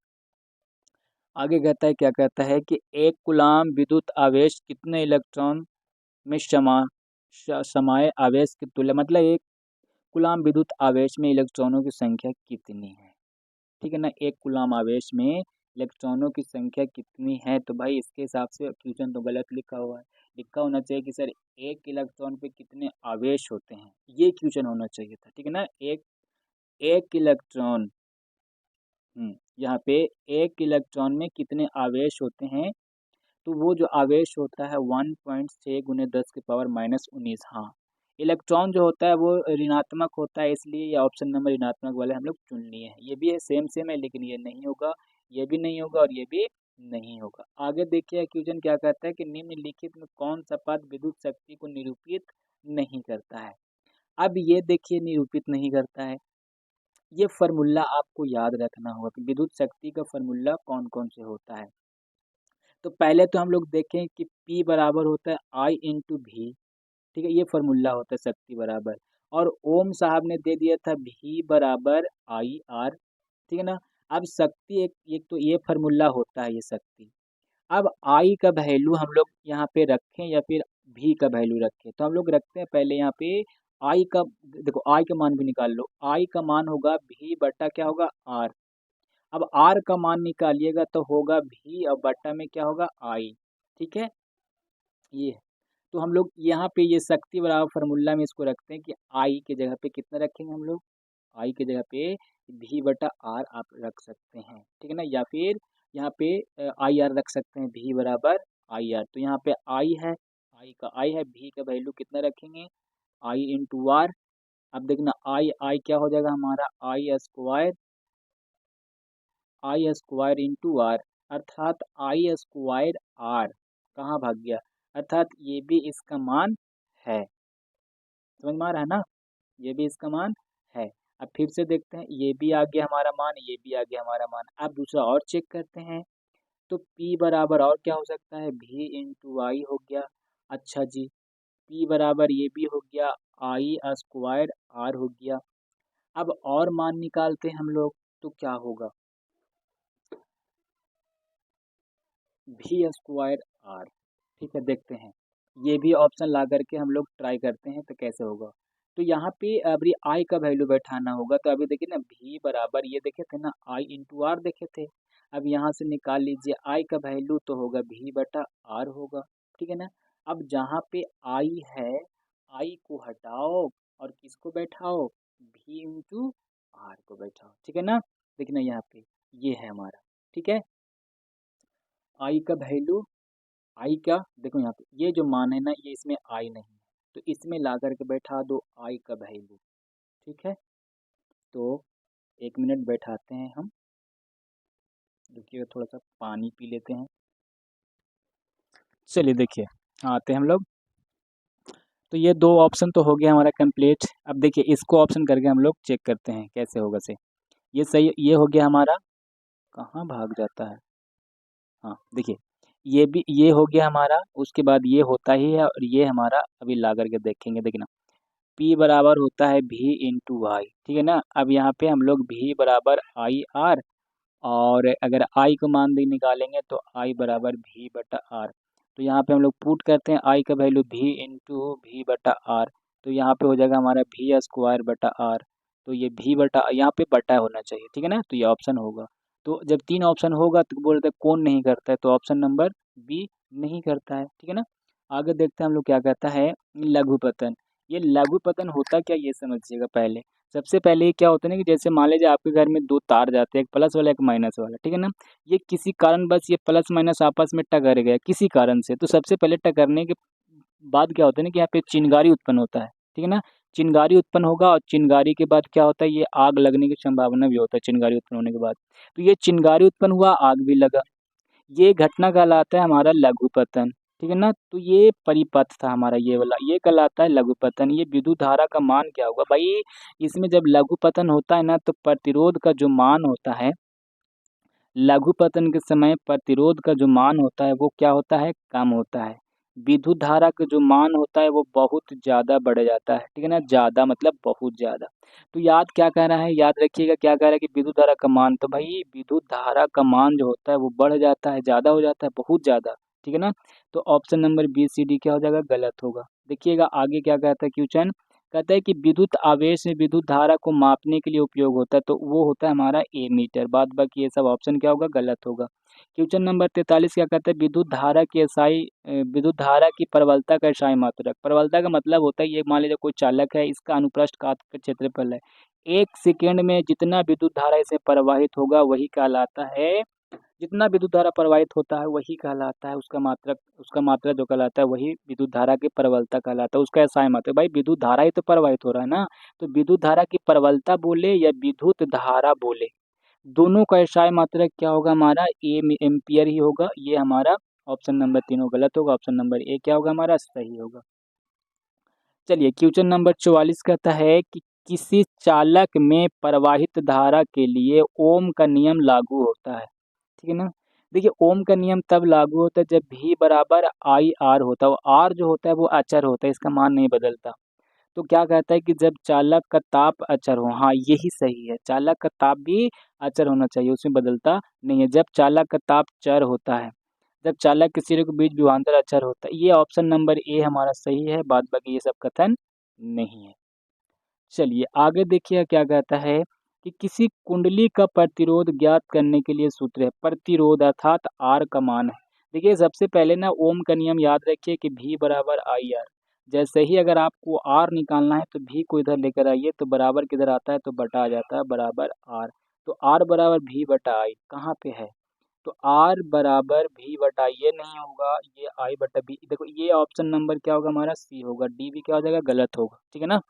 आगे कहता है क्या कहता है कि एक कूलाम विद्युत आवेश कितने इलेक्ट्रॉन में समाये आवेश की तुल्य, मतलब एक कूलाम विद्युत आवेश में इलेक्ट्रॉनों की संख्या कितनी है। ठीक है ना, एक कूलाम आवेश में इलेक्ट्रॉनों की संख्या कितनी है, तो भाई इसके हिसाब से क्वेश्चन तो गलत लिखा हुआ है। लिखा होना चाहिए कि सर एक इलेक्ट्रॉन पे कितने आवेश होते हैं, ये क्वेश्चन होना चाहिए था। ठीक है ना, एक एक इलेक्ट्रॉन यहाँ पे एक इलेक्ट्रॉन में कितने आवेश होते हैं, तो वो जो आवेश होता है 1.6 गुने 10 की पावर -19। हाँ, इलेक्ट्रॉन जो होता है वो ऋणात्मक होता है, इसलिए ये ऑप्शन नंबर ऋणात्मक वाले हम लोग चुन लिए हैं। ये भी है, सेम सेम है, लेकिन ये नहीं होगा, ये भी नहीं होगा और ये भी नहीं होगा। आगे देखिए क्वेश्चन क्या कहता है कि निम्नलिखित में कौन सा पद विद्युत शक्ति को निरूपित नहीं करता है। अब ये देखिए निरूपित नहीं करता है, ये फार्मूला आपको याद रखना होगा कि विद्युत शक्ति का फार्मूला कौन कौन से होता है। तो पहले तो हम लोग देखें कि P बराबर होता है I इंटू भी, ठीक है, ये फार्मूला होता है शक्ति बराबर। और ओम साहब ने दे दिया था V बराबर आई आर, ठीक है ना। अब शक्ति एक एक तो ये फार्मूला होता है ये शक्ति। अब I का वैल्यू हम लोग यहाँ पे रखें या फिर V का वैल्यू रखें, तो हम लोग रखते हैं पहले यहाँ पे I का, देखो I का मान भी निकाल लो, I का मान होगा V बटा क्या होगा R। अब R का मान निकालिएगा तो होगा V और बटा में क्या होगा I। ठीक है, ये है। तो हम लोग यहाँ पे ये शक्ति बराबर फार्मूला में इसको रखते हैं कि I के जगह पे कितना रखेंगे हम लोग, I के जगह पे V बटा R आप रख सकते हैं। ठीक है ना, या फिर यहाँ पे आई आर रख सकते हैं, V बराबर आई आर। तो यहाँ पे I है, I है, V का वैल्यू कितना रखेंगे I इंटू आर। अब देखना I क्या हो जाएगा हमारा आई स्क्वायर इंटू आर, अर्थात आई स्क्वायर आर कहाँ भाग गया, अर्थात ये भी इसका मान है। समझ में आ रहा है ना, ये भी इसका मान है। अब फिर से देखते हैं, ये भी आ गया हमारा मान, ये भी आ गया हमारा मान। अब दूसरा और चेक करते हैं, तो P बराबर और क्या हो सकता है, V इंटू आई हो गया। अच्छा जी, P बराबर ये भी हो गया, आई स्क्वायर आर हो गया। अब और मान निकालते हैं हम लोग, तो क्या होगा, भी स्क्वायर आर। ठीक है, देखते हैं, ये भी ऑप्शन ला करके हम लोग ट्राई करते हैं तो कैसे होगा। तो यहाँ पे अभी आई का वैल्यू बैठाना होगा, तो अभी देखिए ना भी बराबर ये देखे थे ना आई इंटू आर देखे थे। अब यहाँ से निकाल लीजिए आई का वैल्यू तो होगा भी बटा आर होगा। ठीक है ना। अब जहाँ पे आई है, आई को हटाओ और किसको बैठाओ, भी इंटू आर को बैठाओ। ठीक है ना। देखना यहाँ पे ये है हमारा। ठीक है, आई का वैल्यू, आई का देखो यहाँ पे ये जो मान है ना, ये इसमें आई नहीं है, तो इसमें ला करके बैठा दो आई का वैल्यू। ठीक है, तो 1 मिनट बैठाते हैं हम, रुकिए थोड़ा सा पानी पी लेते हैं। चलिए देखिए, आते हैं हम लोग। तो ये दो ऑप्शन तो हो गया हमारा कंप्लीट। अब देखिए इसको ऑप्शन करके हम लोग चेक करते हैं कैसे होगा से। ये सही, ये हो गया हमारा, कहाँ भाग जाता है। हाँ देखिए, ये भी ये हो गया हमारा, उसके बाद ये होता ही है, और ये हमारा अभी ला करके देखेंगे। देखना P बराबर होता है भी इंटू आई। ठीक है ना। अब यहाँ पे हम लोग भी बराबर आई आर, और अगर आई को मान भी निकालेंगे तो आई बराबर भी बटा आर। तो यहाँ पे हम लोग पुट करते हैं आई का वैल्यू भी इंटू भी बटा आर, तो यहाँ पे हो जाएगा हमारा भी स्क्वायर बटा आर। तो ये भी बटा, यहाँ पे बटा होना चाहिए। ठीक है ना, तो ये ऑप्शन होगा। तो जब 3 ऑप्शन होगा तो बोलते हैं कौन नहीं करता है, तो ऑप्शन नंबर बी नहीं करता है। ठीक है ना। आगे देखते हैं हम लोग क्या कहता है लघुपतन। ये लघुपतन होता क्या, ये समझिएगा पहले। सबसे पहले ये क्या होता है ना कि जैसे मान लीजिए आपके घर में 2 तार जाते हैं, एक प्लस वाला एक माइनस वाला। ठीक है ना। ये किसी कारण बस ये प्लस माइनस आपस में टकर गया किसी कारण से, तो सबसे पहले टकरने के बाद क्या होता है ना कि यहाँ पे चिंगारी उत्पन्न होता है। ठीक है ना। चिंगारी उत्पन्न होगा, और चिंगारी के बाद क्या होता है, ये आग लगने की संभावना भी होता है चिंगारी उत्पन्न होने के बाद। तो ये चिंगारी उत्पन्न हुआ, आग भी लगा, ये घटना कहलाता है हमारा लघुपतन। ठीक है ना। तो ये परिपथ था हमारा, ये वाला ये कहलाता है लघुपतन। ये विद्युत धारा का मान क्या होगा भाई, इसमें जब लघुपतन होता है ना तो प्रतिरोध का जो मान होता है, लघुपतन के समय प्रतिरोध का जो मान होता है वो क्या होता है, कम होता है। विद्युत धारा का जो मान होता है वो बहुत ज़्यादा बढ़ जाता है। ठीक है ना, ज़्यादा मतलब बहुत ज़्यादा। तो याद क्या कह रहा है, याद रखिएगा क्या कह रहा है कि विद्युत धारा का मान, तो भाई विद्युत धारा का मान जो होता है वो बढ़ जाता है, ज़्यादा हो जाता है, बहुत ज़्यादा। ठीक है ना। तो option number B C D क्या हो जाएगा, गलत होगा। देखिएगा आगे क्या कहता है क्वेश्चन, कहता है कि विद्युत आवेश में विद्युत धारा को मापने के लिए उपयोग होता है, तो वो होता है हमारा एमीटर। बाद बाकी ये सब ऑप्शन क्या होगा, गलत होगा। क्वेश्चन नंबर 43 क्या कहता है, विद्युत धारा की विद्युत धारा की प्रबलता का एसआई मात्रक। प्रबलता का मतलब होता है, ये मान लीजिए कोई चालक है, इसका अनुप्रस्थ काट का क्षेत्रफल है, 1 सेकेंड में जितना विद्युत धारा इसे प्रवाहित होगा वही कहलाता है, जितना विद्युत धारा प्रवाहित होता है वही कहलाता है उसका मात्रक, उसका मात्रा जो कहलाता है वही विद्युत धारा की प्रबलता कहलाता है, उसका एसआई मात्रक। भाई विद्युत धारा ही तो प्रवाहित हो रहा है ना, तो विद्युत धारा की प्रबलता बोले या विद्युत धारा बोले, दोनों का एसआई मात्रक क्या होगा हमारा, एम्पियर ही होगा। ये हमारा ऑप्शन नंबर 3 गलत होगा, ऑप्शन नंबर ए क्या होगा हमारा, सही होगा। चलिए क्वेश्चन नंबर 44 कहता है कि किसी चालक में प्रवाहित धारा के लिए ओम का नियम लागू होता है। ठीक है ना। देखिए ओम का नियम तब लागू होता है जब भी बराबर आई आर होता है, आर जो होता है वो अचर होता है, इसका मान नहीं बदलता। तो क्या कहता है कि जब चालक का ताप अचर हो, हाँ यही सही है, चालक का ताप भी अचर होना चाहिए, उसमें बदलता नहीं है। जब चालक का ताप चर होता है, जब चालक के सिरे के बीच विभवांतर अचर होता है, ये ऑप्शन नंबर ए हमारा सही है, बाद बाकी ये सब कथन नहीं है। चलिए आगे देखिए क्या कहता है कि किसी कुंडली का प्रतिरोध ज्ञात करने के लिए सूत्र है, प्रतिरोध अर्थात आर का मान है। देखिए सबसे पहले ना ओम का नियम याद रखिए कि भी बराबर आई आर। जैसे ही अगर आपको आर निकालना है तो भी को इधर लेकर आइए, तो बराबर किधर आता है, तो बटा आ जाता है बराबर आर। तो आर बराबर भी बटा आई कहाँ पे है, तो आर बराबर भी बटा ये नहीं होगा, ये आई बटा बी। देखो ये ऑप्शन नंबर क्या होगा हमारा, सी होगा, डी भी क्या हो जाएगा, गलत होगा। ठीक है ना।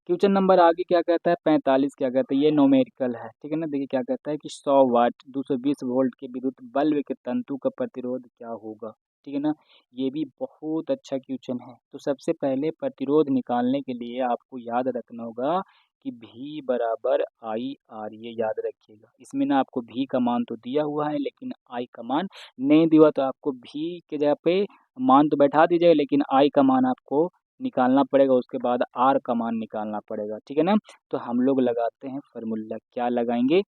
क्वेश्चन नंबर आगे क्या कहता है 45 क्या कहता है, ये न्यूमेरिकल है। ठीक है ना। देखिए क्या कहता है कि 100 वाट 220 वोल्ट के विद्युत बल्ब के तंतु का प्रतिरोध क्या होगा। ठीक है ना। ये भी बहुत अच्छा क्वेश्चन है। तो सबसे पहले प्रतिरोध निकालने के लिए आपको याद रखना होगा कि भी बराबर आई आर, ये याद रखिएगा। इसमें ना आपको भी का मान तो दिया हुआ है लेकिन आई का मान नहीं दिया, तो आपको भी के जगह पे मान तो बैठा दीजिएगा लेकिन आई का मान आपको निकालना पड़ेगा, उसके बाद आर का मान निकालना पड़ेगा। ठीक है ना। तो हम लोग लगाते हैं फार्मूला, क्या लगाएंगे,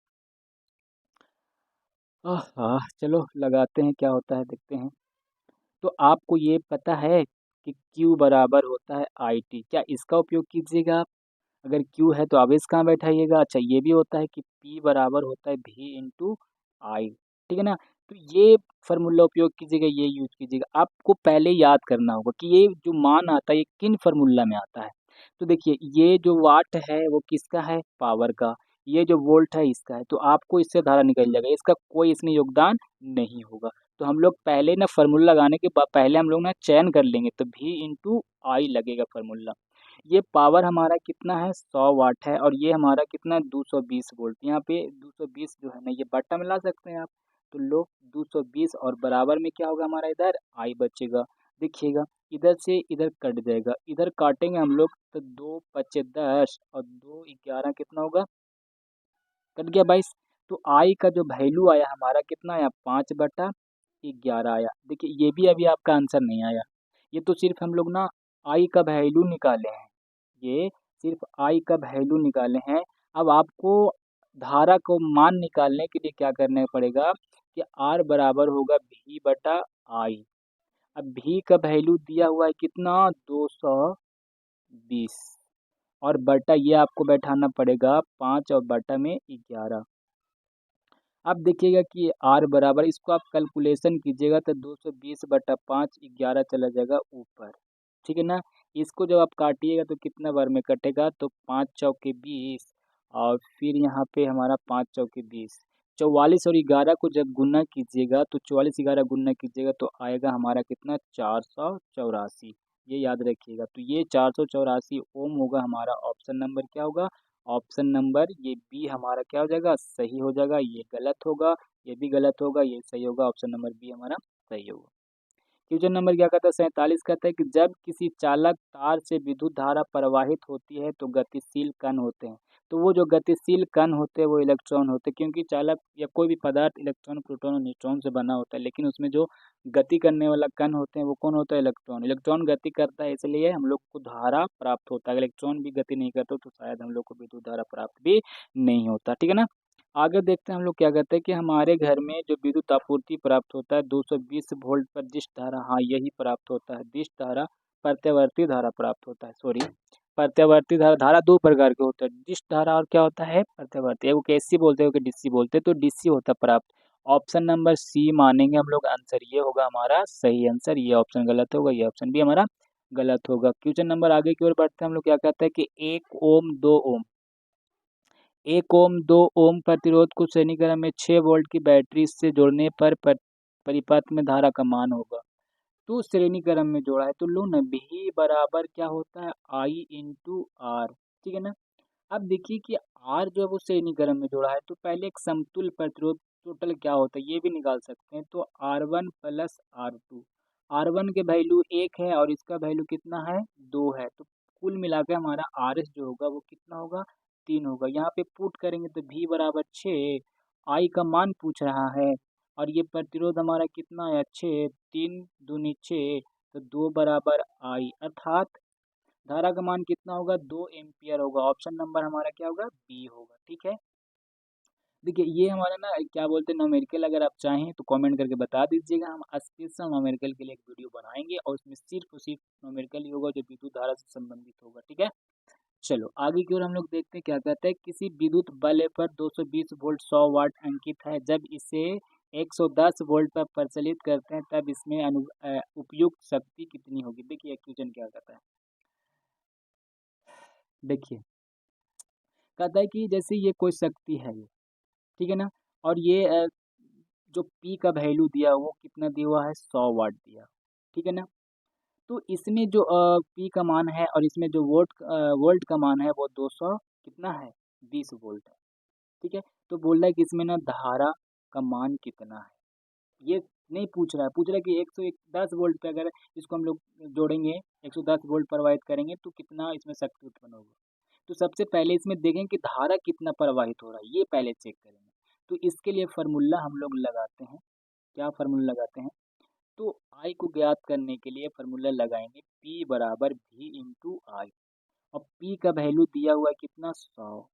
हाँ, चलो लगाते हैं क्या होता है देखते हैं। तो आपको ये पता है कि Q बराबर होता है IT, क्या इसका उपयोग कीजिएगा आप? अगर Q है तो आवेश कहाँ बैठाइएगा? अच्छा, ये भी होता है कि P बराबर होता है V इंटू आई, ठीक है ना? तो ये फार्मूला उपयोग कीजिएगा, ये यूज कीजिएगा। आपको पहले याद करना होगा कि ये जो मान आता है ये किन फार्मूला में आता है। तो देखिए, ये जो वाट है वो किसका है? पावर का। ये जो वोल्ट है इसका है, तो आपको इससे धारा निकल जाएगा, इसका कोई इसमें योगदान नहीं होगा। तो हम लोग पहले ना फार्मूला लगाने के पहले हम लोग ना चयन कर लेंगे, तो V इंटू आई लगेगा फार्मूला। ये पावर हमारा कितना है? 100 वाट है, और ये हमारा कितना है? 220 वोल्ट। यहाँ पे 220 जो है ना, ये बट्टा में ला सकते हैं आप। तो लो 220 और बराबर में क्या होगा हमारा? इधर आई बचेगा। देखिएगा, इधर से इधर कट जाएगा, इधर काटेंगे हम लोग तो 2 पचे 10 और 2 11 कितना होगा? कट गया 22। तो आई का जो वैल्यू आया हमारा कितना आया? 5/11 आया। देखिए, ये भी अभी आपका आंसर नहीं आया। ये तो सिर्फ हम लोग ना आई का वैल्यू निकाले हैं। ये सिर्फ आई का वैल्यू निकाले हैं। अब आपको धारा को मान निकालने के लिए क्या करना पड़ेगा कि आर बराबर होगा भी बटा आई। अब भी का वैल्यू दिया हुआ है कितना? 220, और बटा ये आपको बैठाना पड़ेगा 5 और बटा में 11। अब देखिएगा कि आर बराबर, इसको आप कैलकुलेशन कीजिएगा तो 220/5 11 चला जाएगा ऊपर, ठीक है ना? इसको जब आप काटिएगा तो कितना बार में कटेगा? तो 5 चौके 20, और फिर यहाँ पे हमारा 5 चौके 20, 44 और 11 को जब गुना कीजिएगा तो 44 11 गुना कीजिएगा तो आएगा हमारा कितना? 484। ये याद रखिएगा। तो ये 484 ओम होगा हमारा। ऑप्शन नंबर क्या होगा? ऑप्शन नंबर ये बी हमारा क्या हो जाएगा? सही हो जाएगा। ये गलत होगा, ये भी गलत होगा, ये सही होगा। ऑप्शन नंबर बी हमारा सही होगा। क्वेश्चन नंबर क्या कहता है? 47 कहता है कि जब किसी चालक तार से विद्युत धारा प्रवाहित होती है तो गतिशील कण होते हैं। तो वो जो गतिशील कण होते हैं वो इलेक्ट्रॉन होते हैं, क्योंकि चालक या कोई भी पदार्थ इलेक्ट्रॉन, प्रोटॉन और न्यूट्रॉन से बना होता है, लेकिन उसमें जो गति करने वाला कण होते हैं वो कौन होता है? इलेक्ट्रॉन। इलेक्ट्रॉन गति करता है, इसलिए हम लोग को धारा प्राप्त होता है। अगर इलेक्ट्रॉन भी गति नहीं करता तो शायद हम लोग को विद्युत धारा प्राप्त भी नहीं होता, ठीक है ना? आगे देखते हैं हम लोग क्या कहते हैं कि हमारे घर में जो विद्युत आपूर्ति प्राप्त होता है 220 वोल्ट पर दिश धारा, हाँ यही प्राप्त होता है। दिश धारा, प्रत्यावर्ती धारा प्राप्त होता है, सॉरी, प्रत्यावर्ती धारा। धारा दो प्रकार के होता है, दिश धारा और क्या होता है? प्रत्यावर्ती। वो एसी बोलते हैं कि डीसी बोलते हैं, तो डीसी होता है प्राप्त। ऑप्शन नंबर सी मानेंगे हम लोग, आंसर ये होगा हमारा सही आंसर। ये ऑप्शन गलत होगा, ये ऑप्शन भी हमारा गलत होगा। क्वेश्चन नंबर आगे की ओर बढ़ते हैं हम लोग, क्या कहते हैं कि 1 ओम 2 ओम, 1 ओम 2 ओम प्रतिरोध को श्रेणी क्रम में 6 वोल्ट की बैटरी से जोड़ने पर परिपथ में धारा का मान होगा। तो श्रेणी क्रम में जोड़ा है तो लो ना, भी बराबर क्या होता है? आई इंटू आर, ठीक है ना? अब देखिए कि आर जो है वो श्रेणी क्रम में जोड़ा है, तो पहले एक समतुल्य प्रतिरोध टोटल क्या होता है ये भी निकाल सकते हैं। तो R1 प्लस R2, R1 के वैल्यू 1 है और इसका वैल्यू कितना है? 2 है। तो कुल मिला के हमारा RS जो होगा वो कितना होगा? 3 होगा। यहाँ पे पुट करेंगे तो V बराबर 6, आई का मान पूछ रहा है, और ये प्रतिरोध हमारा कितना है? 6, 3 दूनी 6, तो 2 बराबर आई, अर्थात धारा का मान कितना होगा? 2 एम्पियर होगा। ऑप्शन नंबर हमारा क्या होगा? बी होगा, ठीक है? देखिए, ये हमारा ना क्या बोलते हैं न्यूमेरिकल, अगर आप चाहें तो कमेंट करके बता दीजिएगा, हम स्पेशल न्यूमेरिकल के लिए एक वीडियो बनाएंगे और उसमें सिर्फ और सिर्फ न्यूमेरिकल ही होगा जो विद्युत धारा से संबंधित होगा, ठीक है? चलो आगे की ओर हम लोग देखते हैं क्या कहते हैं। किसी विद्युत बल्ब पर 220 वोल्ट 100 वाट अंकित है, जब इसे 110 वोल्ट पर प्रचलित करते हैं तब इसमें उपयुक्त शक्ति कितनी होगी? देखिए क्वेश्चन क्या कहता है, देखिए कहता है कि जैसे ये कोई शक्ति है ये, ठीक है ना? और ये जो पी का वैल्यू दिया वो कितना दिया हुआ है? 100 वाट दिया, ठीक है ना? तो इसमें जो पी का मान है और इसमें जो वोल्ट का मान है वो 200 कितना है? 20 वोल्ट है, ठीक है? तो बोल रहा है कि इसमें ना धारा का मान कितना है, ये नहीं पूछ रहा है। पूछ रहा है कि 110 वोल्ट पे अगर इसको हम लोग जोड़ेंगे, 110 वोल्ट प्रवाहित करेंगे तो कितना इसमें शक्ति उत्पन्न होगा। तो सबसे पहले इसमें देखें कि धारा कितना प्रवाहित हो रहा है, ये पहले चेक करेंगे। तो इसके लिए फार्मूला हम लोग लगाते हैं। क्या फार्मूला लगाते हैं? तो आई को ज्ञात करने के लिए फार्मूला लगाएंगे पी बराबर भी इंटू आई। और पी का वैल्यू दिया हुआ है कितना? 100,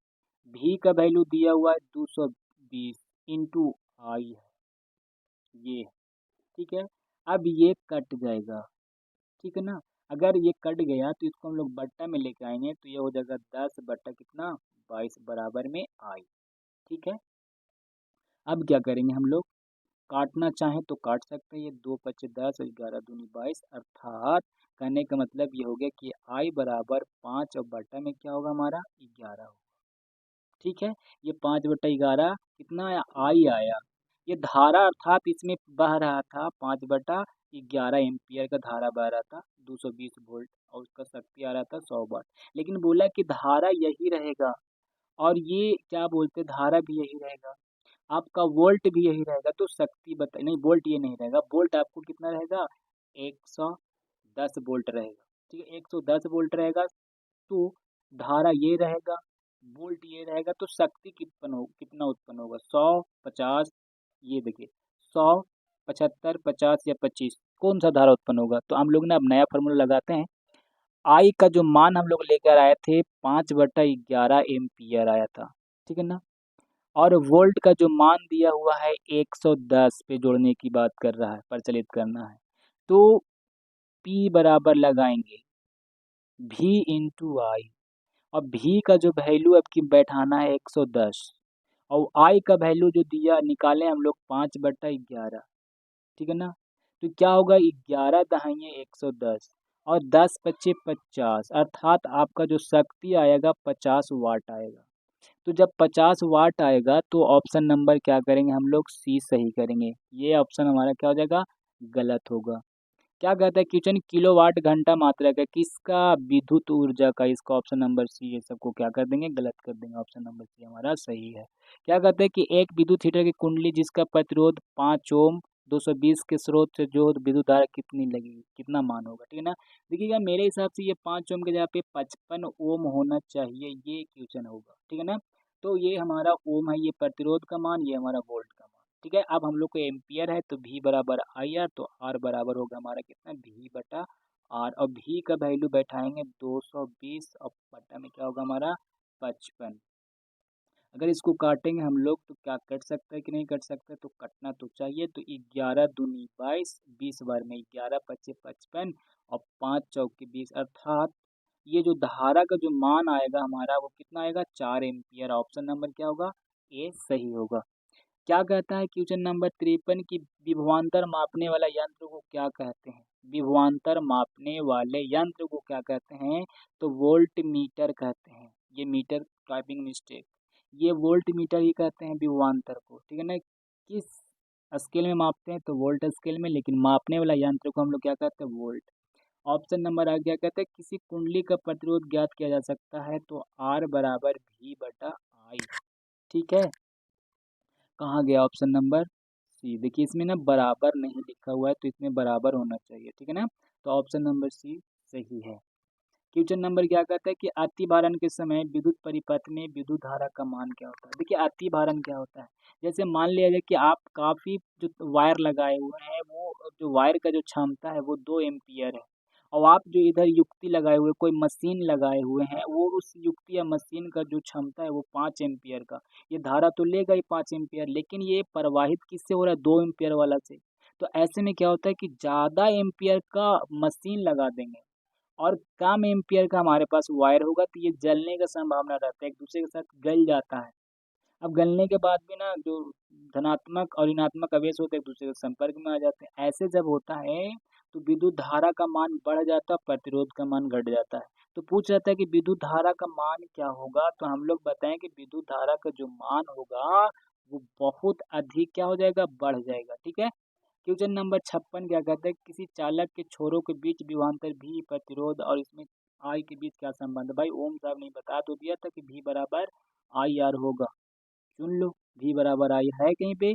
भी का वैल्यू दिया हुआ है 220 इंटू आई है, ये, ठीक है। अब ये कट जाएगा, ठीक है ना। अगर ये कट गया तो इसको हम लोग बट्टा में लेके आएंगे तो ये हो जाएगा 10 बट्टा कितना 22 बराबर में आई, ठीक है। अब क्या करेंगे हम लोग, काटना चाहें तो काट सकते हैं, ये 2 पच्चे 10 और 11 दूनी 22, अर्थात कहने का मतलब ये हो गया कि आई बराबर 5 और बट्टा में क्या होगा हमारा 11 होगा, ठीक है। ये 5/11 कितना आया आई आया। ये धारा अर्थात इसमें बह रहा था 5/11 एम्पियर का धारा बह रहा था 220 वोल्ट और उसका शक्ति आ रहा था 100 वाट। लेकिन बोला कि धारा यही रहेगा और ये क्या बोलते धारा भी यही रहेगा, आपका वोल्ट भी यही रहेगा, तो शक्ति बता नहीं वोल्ट ये नहीं रहेगा, वोल्ट आपको कितना रहेगा 110 वोल्ट रहेगा, ठीक है। 110 वोल्ट रहेगा तो धारा ये रहेगा, वोल्ट ये रहेगा, तो शक्ति कितना उत्पन्न होगा 100 50, ये देखिए 100 75 50 या 25 कौन सा धारा उत्पन्न होगा। तो हम लोग ना अब नया फार्मूला लगाते हैं। आई का जो मान हम लोग लेकर आए थे 5/11 एम्पियर आया था, ठीक है ना। और वोल्ट का जो मान दिया हुआ है 110 पे जोड़ने की बात कर रहा है, प्रचलित करना है। तो P बराबर लगाएंगे V इंटू आई, और V का जो वैल्यू अब की बैठाना है 110 और I का वैल्यू जो दिया निकाले हम लोग 5/11, ठीक है ना। तो क्या होगा 11 दहाइए 110 और 10 पच्चे 50, अर्थात आपका जो शक्ति आएगा 50 वाट आएगा। तो जब 50 वाट आएगा तो ऑप्शन नंबर क्या करेंगे हम लोग सी सही करेंगे, ये ऑप्शन हमारा क्या हो जाएगा गलत होगा। क्या कहता है क्वेश्चन किलोवाट घंटा मात्रक है किसका विद्युत ऊर्जा का, इसका ऑप्शन नंबर सी, ये सबको क्या कर देंगे गलत कर देंगे, ऑप्शन नंबर सी हमारा सही है। क्या कहते हैं कि एक विद्युत हीटर की कुंडली जिसका प्रतिरोध 5 ओम 220 के स्रोत से जो विद्युत धारा कितनी लगेगी, कितना मान होगा, ठीक है ना। देखिएगा मेरे हिसाब से ये 5 ओम के जगह पे 55 ओम होना चाहिए, ये क्वेश्चन होगा, ठीक है ना। तो ये हमारा ओम है, ये प्रतिरोध का मान, ये हमारा वोल्ट का मान, ठीक है। अब हम लोग को एम्पियर है तो V बराबर आई आर, तो R बराबर होगा हमारा कितना V/R, और V का वैल्यू बैठाएंगे 220 और बटा में क्या होगा हमारा 55। अगर इसको काटेंगे हम लोग तो क्या कट सकता है कि नहीं कट सकता, तो कटना तो चाहिए। तो 11 दूनी 22, 20 बार में 11 पच्चे 55 और 5 चौके 20, अर्थात ये जो धारा का जो मान आएगा हमारा वो कितना आएगा 4 एम्पियर। ऑप्शन नंबर क्या होगा ए सही होगा। क्या कहता है क्वेश्चन नंबर 53 की विभवांतर मापने वाला यंत्र को क्या कहते हैं, विभवांतर मापने वाले यंत्र को क्या कहते हैं, तो वोल्ट मीटर कहते हैं। ये मीटर टाइपिंग मिस्टेक, ये वोल्ट मीटर ही कहते हैं विभवांतर को, ठीक है ना। किस स्केल में मापते हैं तो वोल्ट स्केल में, लेकिन मापने वाला यंत्र को हम लोग क्या कहते हैं वोल्ट। ऑप्शन नंबर आ गया, कहते हैं किसी कुंडली का प्रतिरोध ज्ञात किया जा सकता है तो R बराबर V/I, ठीक है। कहाँ गया ऑप्शन नंबर सी, देखिए इसमें ना बराबर नहीं लिखा हुआ है तो इसमें बराबर होना चाहिए, ठीक है ना। तो ऑप्शन नंबर सी सही है। क्वेश्चन नंबर क्या कहता है कि अति भारण के समय विद्युत परिपथ में विद्युत धारा का मान क्या होता है। देखिए अति भारण क्या होता है, जैसे मान लिया जाए कि आप काफ़ी जो वायर लगाए हुए हैं वो जो वायर का जो क्षमता है वो 2 एम्पियर है, और आप जो इधर युक्ति लगाए हुए कोई मशीन लगाए हुए हैं वो उस युक्ति या मशीन का जो क्षमता है वो 5 एम्पियर का, ये धारा तो लेगा ही 5 एम्पियर, लेकिन ये प्रवाहित किससे हो रहा है 2 एम्पियर वाला से। तो ऐसे में क्या होता है कि ज़्यादा एम्पियर का मशीन लगा देंगे और कम एम्पियर का हमारे पास वायर होगा तो ये जलने का संभावना रहता है, एक दूसरे के साथ गल जाता है। अब गलने के बाद भी ना जो धनात्मक और ऋणात्मक आवेश होते हैं एक दूसरे के संपर्क में आ जाते हैं, ऐसे जब होता है तो विद्युत धारा का मान बढ़ जाता है, प्रतिरोध का मान घट जाता है। तो पूछ रहा था कि विद्युत धारा का मान क्या होगा, तो हम लोग बताएं कि विद्युत धारा का जो मान होगा वो बहुत अधिक क्या हो जाएगा बढ़ जाएगा, ठीक है। क्वेश्चन नंबर 56 क्या कहता है किसी चालक के छोरों के बीच विभवांतर भी प्रतिरोध और इसमें आई के बीच क्या संबंध है। भाई ओम साहब ने बता तो दिया था कि V बराबर आई आर होगा, चुन लो V बराबर आई है कहीं पे,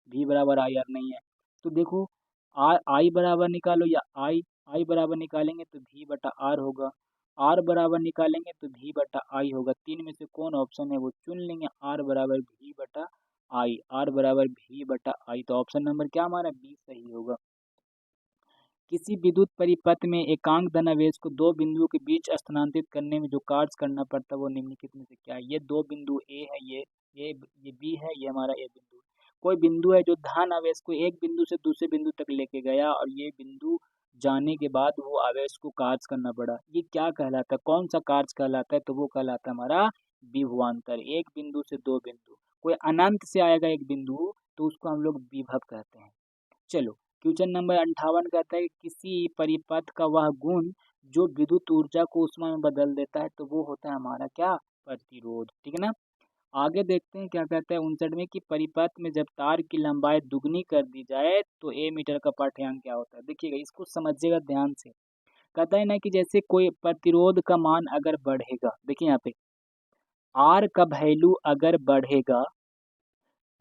V बराबर आई आर नहीं है। तो देखो आई बराबर निकालो या आई बराबर निकालेंगे तो V/R होगा, R बराबर निकालेंगे तो V/I होगा, तीन में से कौन ऑप्शन है वो चुन लेंगे। R बराबर V/I, R बराबर V/I, तो ऑप्शन नंबर क्या हमारा बी सही होगा। किसी विद्युत परिपथ में एकांक धनावेश को दो बिंदुओं के बीच स्थानांतरित करने में जो कार्य करना पड़ता है वो निम्नलिखित में से क्या है। ये दो बिंदु ए है, ये बी है, ये हमारा ए बिंदु है। कोई बिंदु है जो धन आवेश को एक बिंदु से दूसरे बिंदु तक लेके गया और ये बिंदु जाने के बाद वो आवेश को कार्य करना पड़ा, ये क्या कहलाता है, कौन सा कार्य कहलाता है, तो वो कहलाता है हमारा विभवांतर। एक बिंदु से दो बिंदु, कोई अनंत से आएगा एक बिंदु तो उसको हम लोग विभव कहते हैं। चलो क्वेश्चन नंबर 58 कहता है कि किसी परिपथ का वह गुण जो विद्युत ऊर्जा को ऊष्मा में बदल देता है, तो वो होता है हमारा क्या, प्रतिरोध। ठीक है ना। आगे देखते हैं क्या कहता है 59 में कि परिपथ में जब तार की लंबाई दुगनी कर दी जाए तो ए मीटर का पाठ्यांक क्या होता है। देखिएगा, इसको समझिएगा ध्यान से। कहता है ना कि जैसे कोई प्रतिरोध का मान अगर बढ़ेगा, देखिए यहाँ पे आर का वैल्यू अगर बढ़ेगा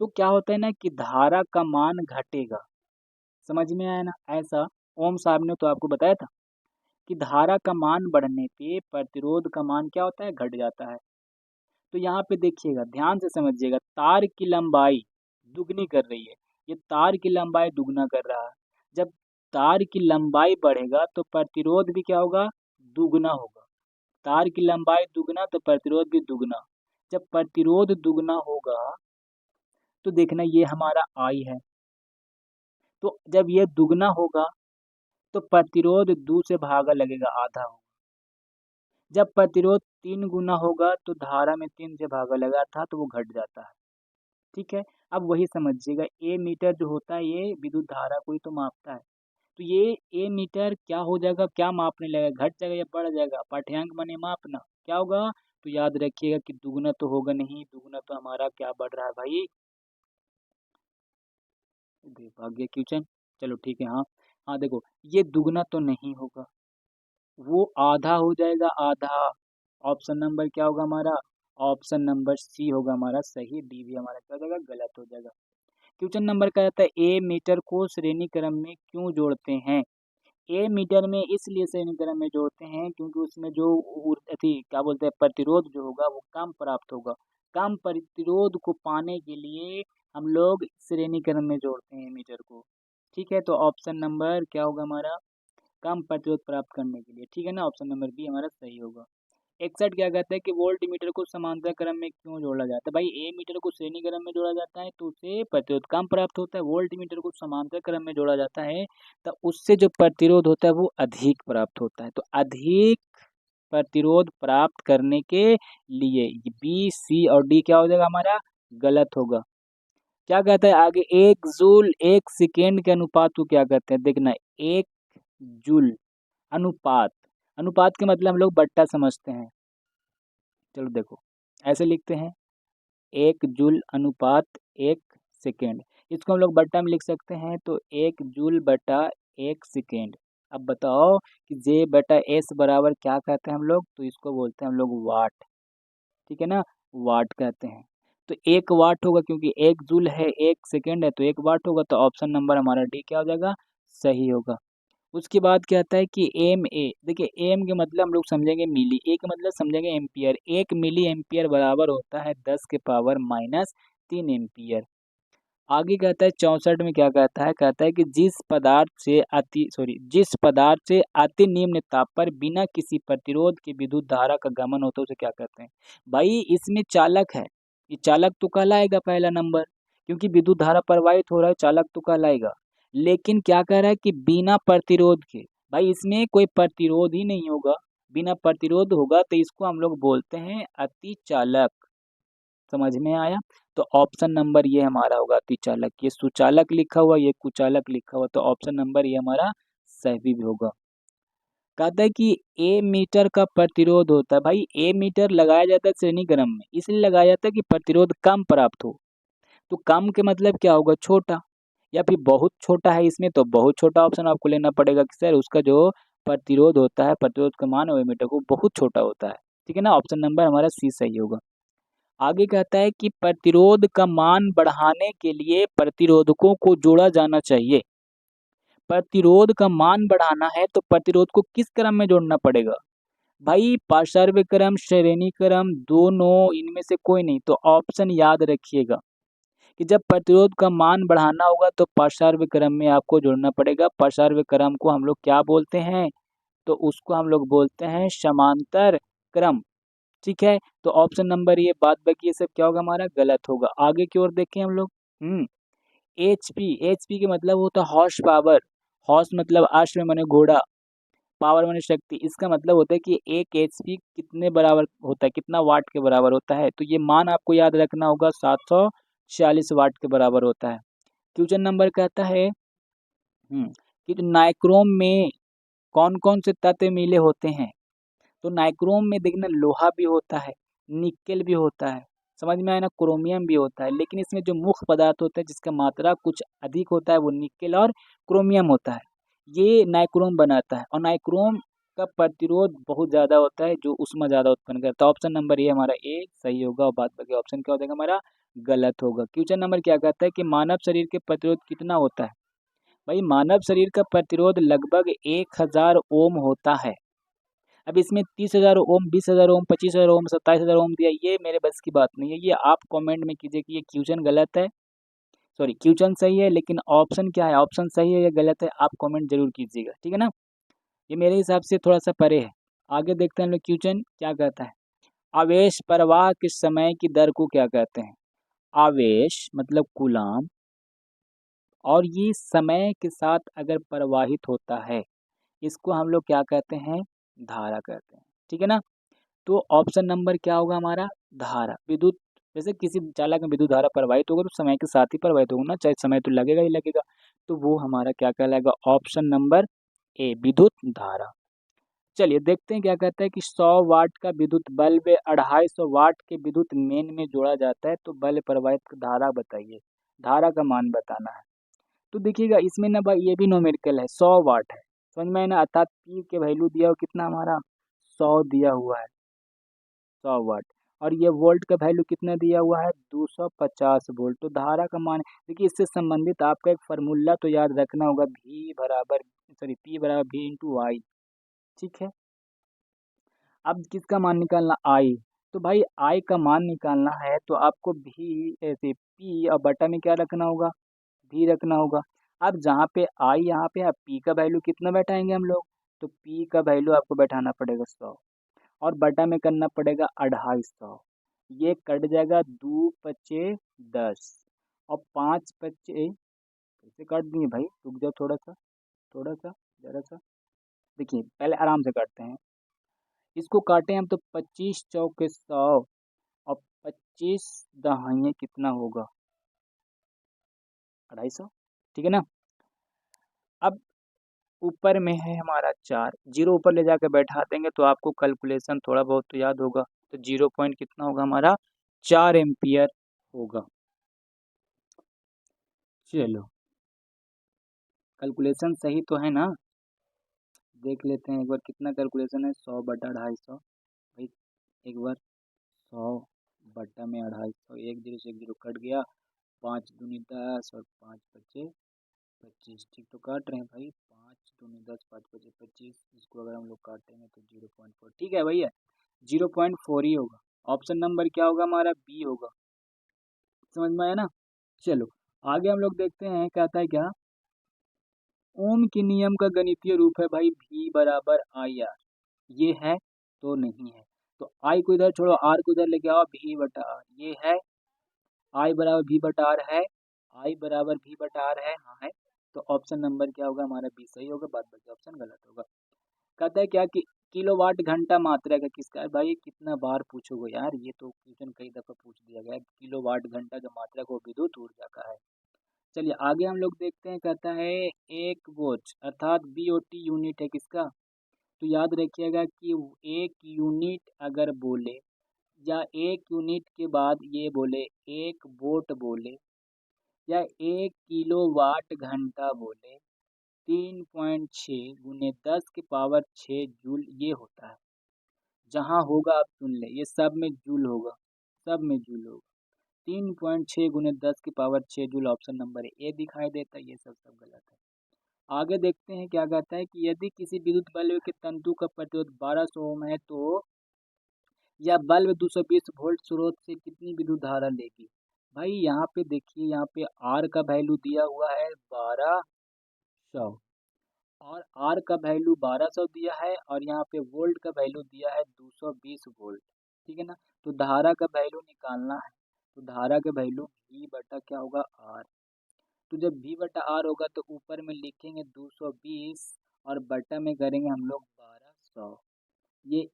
तो क्या होता है ना कि धारा का मान घटेगा। समझ में आया ना। ऐसा ओम साहब ने तो आपको बताया था कि धारा का मान बढ़ने पे प्रतिरोध का मान क्या होता है, घट जाता है। तो यहाँ पे देखिएगा, ध्यान से समझिएगा, तार की लंबाई दुगनी कर रही है, ये तार की लंबाई दुगना कर रहा है। जब तार की लंबाई बढ़ेगा तो प्रतिरोध भी क्या होगा, दुगना होगा। तार की लंबाई दुगना तो प्रतिरोध भी दुगना। जब प्रतिरोध दुगना होगा तो देखना ये हमारा आई है, तो जब ये दुगना होगा तो प्रतिरोध 2 से भागा लगेगा, आधा होगा। जब प्रतिरोध 3 गुना होगा तो धारा में 3 से भागा लगा था तो वो घट जाता है। ठीक है। अब वही समझिएगा, ए मीटर जो होता है ये विद्युत धारा को ही तो मापता है। तो ये ए मीटर क्या हो जाएगा, क्या मापने लगेगा, घट जाएगा या बढ़ जाएगा, पाठ्यांक माने मापना, क्या होगा। तो याद रखिएगा कि दुगना तो होगा नहीं, दुगना तो हमारा क्या बढ़ रहा है भाई, भाग्य क्वेश्चन। चलो ठीक है। हाँ हाँ, देखो ये दुगना तो नहीं होगा, वो आधा हो जाएगा, आधा। ऑप्शन नंबर क्या होगा हमारा, ऑप्शन नंबर सी होगा हमारा सही, डी भी हमारा क्या हो जाएगा, गलत हो जाएगा। क्वेश्चन नंबर का रहता है ए मीटर को श्रेणी क्रम में क्यों जोड़ते हैं। ए मीटर में इसलिए श्रेणी क्रम में जोड़ते हैं क्योंकि उसमें जो अथी क्या बोलते हैं प्रतिरोध जो होगा वो कम प्राप्त होगा। कम प्रतिरोध को पाने के लिए हम लोग श्रेणी क्रम में जोड़ते हैं मीटर को। ठीक है, तो ऑप्शन नंबर क्या होगा हमारा, कम प्रतिरोध प्राप्त करने के लिए। ठीक है ना, ऑप्शन नंबर बी हमारा सही होगा। 61 क्या कहता है कि वोल्ट मीटर को समांतर क्रम में क्यों जोड़ा जाता है। भाई ए मीटर को श्रेणी क्रम में जोड़ा जाता है तो उससे प्रतिरोध कम प्राप्त होता है, वोल्ट मीटर को समांतर क्रम में जोड़ा जाता है तो उससे जो प्रतिरोध होता है वो अधिक प्राप्त होता है। तो अधिक प्रतिरोध प्राप्त करने के लिए बी सी और डी क्या हो जाएगा हमारा, गलत होगा। क्या कहता है आगे, एक जूल एक सेकेंड के अनुपात को क्या कहते हैं। देखना, एक जूल अनुपात, अनुपात के मतलब हम लोग बट्टा समझते हैं। चलो देखो, ऐसे लिखते हैं, एक जूल अनुपात एक सेकेंड, इसको हम लोग बट्टा में लिख सकते हैं, तो एक जूल बटा एक सेकेंड। अब बताओ कि जे बटा एस बराबर क्या कहते हैं हम लोग, तो इसको बोलते हैं हम लोग वाट। ठीक है ना, वाट कहते हैं। तो एक वाट होगा क्योंकि एक जूल है एक सेकेंड है तो एक वाट होगा, तो ऑप्शन नंबर हमारा डी क्या हो जाएगा, सही होगा। उसके बाद क्या आता है कि एम ए, देखिए एम के मतलब हम लोग समझेंगे मिली, ए का मतलब समझेंगे एम्पियर। 1 मिली एम्पियर बराबर होता है 10 के पावर माइनस 3 एम्पियर। आगे कहता है 64 में क्या कहता है, कहता है कि जिस पदार्थ से अति निम्न ताप पर बिना किसी प्रतिरोध के विद्युत धारा का गमन होता है उसे क्या कहते हैं। भाई इसमें चालक है, ये चालक तो कहलाएगा पहला नंबर, क्योंकि विद्युत धारा प्रवाहित हो रहा है, चालक तो कहलाएगा। लेकिन क्या कह रहा है कि बिना प्रतिरोध के, भाई इसमें कोई प्रतिरोध ही नहीं होगा, बिना प्रतिरोध होगा तो इसको हम लोग बोलते हैं अति चालक। समझ में आया। तो ऑप्शन नंबर ये हमारा होगा अति चालक। ये सुचालक लिखा हुआ, ये कुचालक लिखा हुआ, तो ऑप्शन नंबर ये हमारा सही भी होगा। कहता है कि ए मीटर का प्रतिरोध होता है, भाई ए मीटर लगाया जाता है श्रेणी क्रम में, इसलिए लगाया जाता है कि प्रतिरोध कम प्राप्त हो। तो कम के मतलब क्या होगा, छोटा, या फिर बहुत छोटा है इसमें तो बहुत छोटा ऑप्शन आपको लेना पड़ेगा कि सर उसका जो प्रतिरोध होता है, प्रतिरोध का मान है मीटर को बहुत छोटा होता है। ठीक है ना, ऑप्शन नंबर हमारा सी सही होगा। आगे कहता है कि प्रतिरोध का मान बढ़ाने के लिए प्रतिरोधकों को जोड़ा जाना चाहिए। प्रतिरोध का मान बढ़ाना है तो प्रतिरोध को किस क्रम में जोड़ना पड़ेगा, भाई पार्श्व क्रम श्रेणी क्रम दोनों, इनमें से कोई नहीं। तो ऑप्शन याद रखिएगा कि जब प्रतिरोध का मान बढ़ाना होगा तो पार्श्व क्रम में आपको जोड़ना पड़ेगा। पार्श्व क्रम को हम लोग क्या बोलते हैं, तो उसको हम लोग बोलते हैं समांतर क्रम। ठीक है, तो ऑप्शन नंबर ये बात बाकी ये सब क्या होगा हमारा, गलत होगा। आगे की ओर देखें हम लोग। एचपी के मतलब होता है हॉर्स पावर। हॉर्स मतलब अश्व माने घोड़ा, पावर माने शक्ति। इसका मतलब होता है कि एक एचपी कितने बराबर होता है, कितना वाट के बराबर होता है। तो ये मान आपको याद रखना होगा, 746 वाट के बराबर होता है। क्वेश्चन नंबर कहता है कि तो नाइक्रोम में कौन कौन से तत्व मिले होते हैं। तो नाइक्रोम में देखना लोहा भी होता है, निकेल भी होता है, समझ में आया ना, क्रोमियम भी होता है। लेकिन इसमें जो मुख्य पदार्थ होता है जिसका मात्रा कुछ अधिक होता है वो निकेल और क्रोमियम होता है। ये नाइक्रोम बनाता है और नाइक्रोम का प्रतिरोध बहुत ज़्यादा होता है जो ऊष्मा ज़्यादा उत्पन्न करता है। ऑप्शन नंबर ए हमारा ए सही होगा और बात बाकी ऑप्शन क्या हो जाएगा हमारा गलत होगा। क्वेश्चन नंबर क्या कहता है कि मानव शरीर के प्रतिरोध कितना होता है। भाई मानव शरीर का प्रतिरोध लगभग 1000 ओम होता है। अब इसमें 30,000 ओम, 20,000 ओम, 25,000 ओम, 27,000 ओम दिया, ये मेरे बस की बात नहीं है। ये आप कमेंट में कीजिए कि ये क्वेश्चन गलत है, सॉरी क्वेश्चन सही है लेकिन ऑप्शन क्या है, ऑप्शन सही है या गलत है, आप कमेंट जरूर कीजिएगा, ठीक है ना। ये मेरे हिसाब से थोड़ा सा परे है। आगे देखते हैं हम लोग क्वेश्चन क्या कहता है। आवेश प्रवाह के समय की दर को क्या कहते हैं। आवेश मतलब कूलाम, और ये समय के साथ अगर प्रवाहित होता है इसको हम लोग क्या कहते हैं, धारा कहते हैं, ठीक है ना। तो ऑप्शन नंबर क्या होगा हमारा, धारा। विद्युत, जैसे किसी चालक में विद्युत धारा प्रवाहित होगा तो समय के साथ ही प्रवाहित होगा ना, चाहे समय तो लगेगा ही लगेगा। तो वो हमारा क्या कहलाएगा, ऑप्शन नंबर ए विद्युत धारा। चलिए देखते हैं क्या कहता है कि 100 वाट का विद्युत बल्ब 250 वाट के विद्युत मेन में जोड़ा जाता है तो बल्ब प्रवाहित धारा बताइए, धारा का मान बताना है। तो देखिएगा इसमें ना भाई ये भी न्यूमेरिकल है, 100 वाट है, समझ में आया ना, अर्थात पी के वैल्यू दिया हो कितना हमारा 100 दिया हुआ है, 100 वाट। और ये वोल्ट का वैल्यू कितना दिया हुआ है 250 वोल्ट। तो धारा का मान देखिए, इससे संबंधित आपका एक फार्मूला तो याद रखना होगा, पी बराबर भी इंटू आई, ठीक है। अब किसका मान निकालना, आई। तो भाई आई का मान निकालना है तो आपको भी ऐसे पी और बटा में क्या रखना होगा, भी रखना होगा। अब जहाँ पे आई यहाँ पे आप पी का वैल्यू कितना बैठाएंगे हम लोग, तो पी का वैल्यू आपको बैठाना पड़ेगा 100 और बटा में करना पड़ेगा 250। ये कट जाएगा, 2×5 = 10 और 5×5 कैसे काट दिए भाई, रुक जाओ थोड़ा सा जरा सा। देखिए पहले आराम से काटते हैं, इसको काटे हम तो 25×4 = 100 और 25 कितना होगा 250, ठीक है ना। अब ऊपर में है हमारा 4, जीरो ऊपर ले जाकर बैठा देंगे तो आपको कैलकुलेशन थोड़ा बहुत तो याद होगा। तो 0 पॉइंट कितना होगा हमारा 4 एम्पियर होगा। चलो कैलकुलेशन सही तो है ना, देख लेते हैं एक बार कितना कैलकुलेशन है, 100/250 भाई। एक बार 100/250, एक जीरो से एक जीरो कट गया, 5×2 = 10 और 5×5 = 25, ठीक तो काट रहे हैं भाई, 5×2 = 10, 5×5 = 25, इसको अगर हम लोग काटेंगे तो 0.4, ठीक है भैया 0.4 ही होगा। ऑप्शन नंबर क्या होगा हमारा, बी होगा, समझ में आया ना। चलो आगे हम लोग देखते हैं कहता है क्या, ओम के नियम का गणितीय रूप है भाई V बराबर आई आर, ये है तो नहीं है। तो आई को इधर छोड़ो, आर को इधर लेके आओ, V/R ये है, आई बराबर V/R है, आई बराबर V/R है, हाँ है। तो ऑप्शन नंबर क्या होगा हमारा, बी सही होगा, बाद बाकी ऑप्शन गलत होगा। कहता है क्या कि किलोवाट घंटा मात्रा का किसका है, भाई कितना बार पूछोगे यार, ये तो क्वेश्चन कई दफा पूछ दिया गया है। किलोवाट घंटा जो मात्रा को विद्युत ऊर्जा का है। चलिए आगे हम लोग देखते हैं, कहता है एक वोट अर्थात बीओटी यूनिट है किसका। तो याद रखिएगा कि एक यूनिट अगर बोले या एक यूनिट के बाद ये बोले एक वोट बोले या 1 किलोवाट घंटा बोले, 3.6 × 10⁻⁶ जूल ये होता है। जहाँ होगा आप सुन ले, ये सब में जूल होगा, सब में जूल होगा। 3.6 × 10⁻⁶ जूल, ऑप्शन नंबर ए दिखाई देता है, ये सब गलत है। आगे देखते हैं क्या कहता है कि यदि किसी विद्युत बल्ब के तंतु का प्रतिरोध 1200 ओम है तो यह बल्ब 220 वोल्ट स्रोत से कितनी विद्युत धारा लेगी। भाई यहाँ पे देखिए, यहाँ पे आर का वैल्यू दिया हुआ है 1200 और आर का वैल्यू 1200 दिया है और यहाँ पे वोल्ट का वैल्यू दिया है 220 वोल्ट, ठीक है ना। तो धारा का वैल्यू निकालना है, तो धारा का वैल्यू V बटा क्या होगा आर। तो जब v बटा r होगा तो ऊपर में लिखेंगे 220 और बटा में करेंगे हम लोग 1200, ये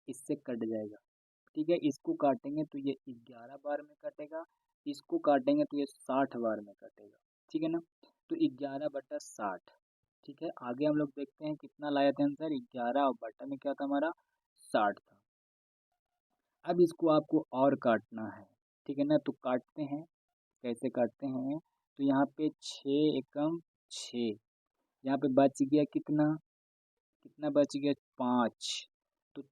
इससे कट जाएगा। ठीक है, इसको काटेंगे तो ये 11 बार में कटेगा, इसको काटेंगे तो ये 60 बार में कटेगा। ठीक है ना, तो 11/60। ठीक है, आगे हम लोग देखते हैं कितना लाया था आंसर, 11 और बटा में क्या था हमारा 60 था। अब इसको आपको और काटना है। ठीक है ना, तो काटते हैं, कैसे काटते हैं, तो यहाँ पे 6 एकम 6, यहाँ पे बच गया कितना, कितना बच गया 5, तो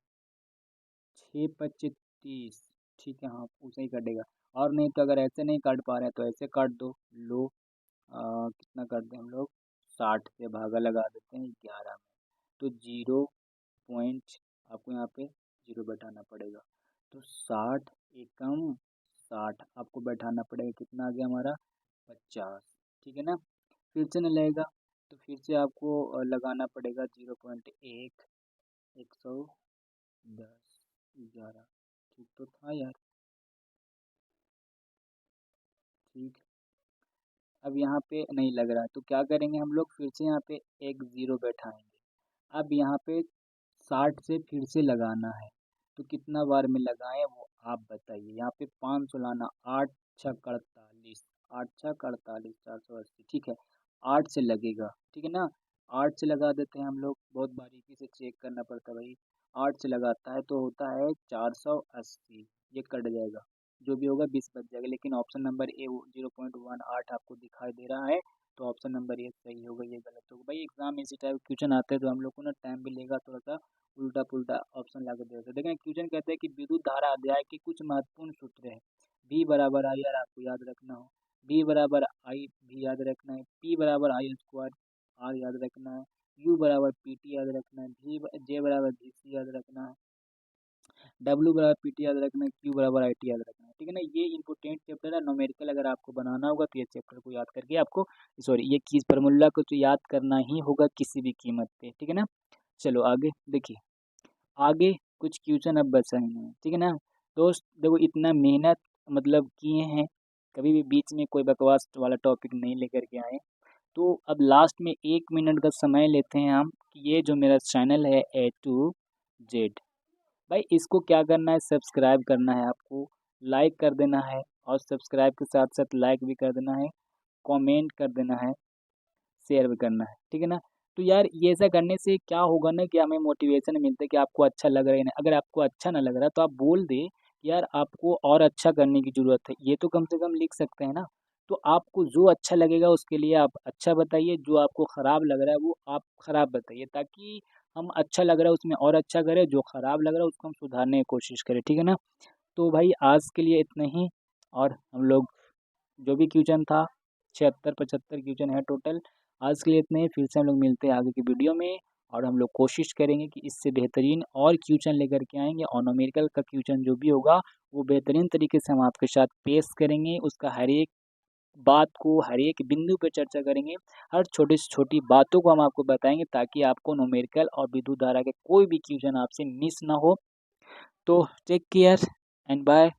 6×25 30। ठीक है, हाँ उसे ही कटेगा। और नहीं तो अगर ऐसे नहीं काट पा रहे हैं तो ऐसे काट दो। लो कितना करते हैं हम लोग, 60 से भागा लगा देते हैं 11 में, तो 0 आपको यहाँ पे 0 बैठाना पड़ेगा। तो 60 एकम 60 आपको बैठाना पड़ेगा, कितना आ गया हमारा 50। ठीक है ना, फिर से नहीं लगेगा तो फिर से आपको लगाना पड़ेगा 0.1, 110, 11। ठीक तो था यार, ठीक। अब यहाँ पे नहीं लग रहा है तो क्या करेंगे हम लोग, फिर से यहाँ पे एक 0 बैठाएंगे। अब यहाँ पे 60 से फिर से लगाना है, तो कितना बार में लगाएं वो आप बताइए। यहाँ पे 500 लाना, 8×6 = 48, 8×6 = 48, 480। ठीक है, 8 से लगेगा। ठीक है ना, 8 से लगा देते हैं हम लोग, बहुत बारीकी से चेक करना पड़ता है भाई। 8 से लगाता है तो होता है 480, ये कट जाएगा, जो भी होगा 20 बच जाएगा। लेकिन ऑप्शन नंबर ए 0.18 आपको दिखाई दे रहा है, तो ऑप्शन नंबर ए सही होगा, ये गलत होगा। भाई एग्जाम में इसी टाइप के क्वेश्चन आते हैं तो हम लोग को ना टाइम भी लेगा, थोड़ा सा उल्टा पुल्टा ऑप्शन ला कर दे देते। देखें क्वेश्चन कहते हैं कि विद्युत धारा अध्याय के कुछ महत्वपूर्ण सूत्र है। V बराबर आई आर आपको याद रखना हो, V बराबर आई भी याद रखना है, P बराबर I² R याद रखना है, U बराबर PT याद रखना है, J बराबर GC याद रखना है, W बराबर PT याद रखना है, Q बराबर IT याद रखना है। ठीक है ना, ये इंपोर्टेंट चैप्टर है। न्यूमेरिकल अगर आपको बनाना होगा तो ये चैप्टर को याद करके आपको, सॉरी ये कीज फार्मूला को तो याद करना ही होगा किसी भी कीमत पे। ठीक है ना, चलो आगे देखिए, आगे कुछ क्वेश्चन अब बच रहे हैं। ठीक है ना दोस्त, देखो इतना मेहनत मतलब किए हैं, कभी भी बीच में कोई बकवास वाला टॉपिक नहीं लेकर के आए। तो अब लास्ट में 1 मिनट का समय लेते हैं हम, कि ये जो मेरा चैनल है A to Z, भाई इसको क्या करना है, सब्सक्राइब करना है आपको, लाइक कर देना है, और सब्सक्राइब के साथ साथ लाइक भी कर देना है, कमेंट कर देना है, शेयर भी करना है। ठीक है ना, तो यार ये ऐसा करने से क्या होगा ना, कि हमें मोटिवेशन मिलता है कि आपको अच्छा लग रहा है ना। अगर आपको अच्छा ना लग रहा तो आप बोल दे कि यार आपको और अच्छा करने की ज़रूरत है, ये तो कम से कम लिख सकते हैं ना। तो आपको जो अच्छा लगेगा उसके लिए आप अच्छा बताइए, जो आपको ख़राब लग रहा है वो आप ख़राब बताइए, ताकि हम अच्छा लग रहा है उसमें और अच्छा करें, जो ख़राब लग रहा है उसको हम सुधारने की कोशिश करें। ठीक है ना, तो भाई आज के लिए इतना ही, और हम लोग जो भी क्वेश्चन था 76-75 क्वेश्चन है टोटल, आज के लिए इतने ही। फिर से हम लोग मिलते हैं आगे की वीडियो में, और हम लोग कोशिश करेंगे कि इससे बेहतरीन और क्वेश्चन लेकर के आएंगे, और न्यूमेरिकल का क्वेश्चन जो भी होगा वो बेहतरीन तरीके से हम आपके साथ पेश करेंगे, उसका हर एक बात को हर एक बिंदु पे चर्चा करेंगे, हर छोटी से छोटी बातों को हम आपको बताएंगे, ताकि आपको न्यूमेरिकल और विद्युत धारा के कोई भी क्वेश्चन आपसे मिस ना हो। तो टेक केयर एंड बाय।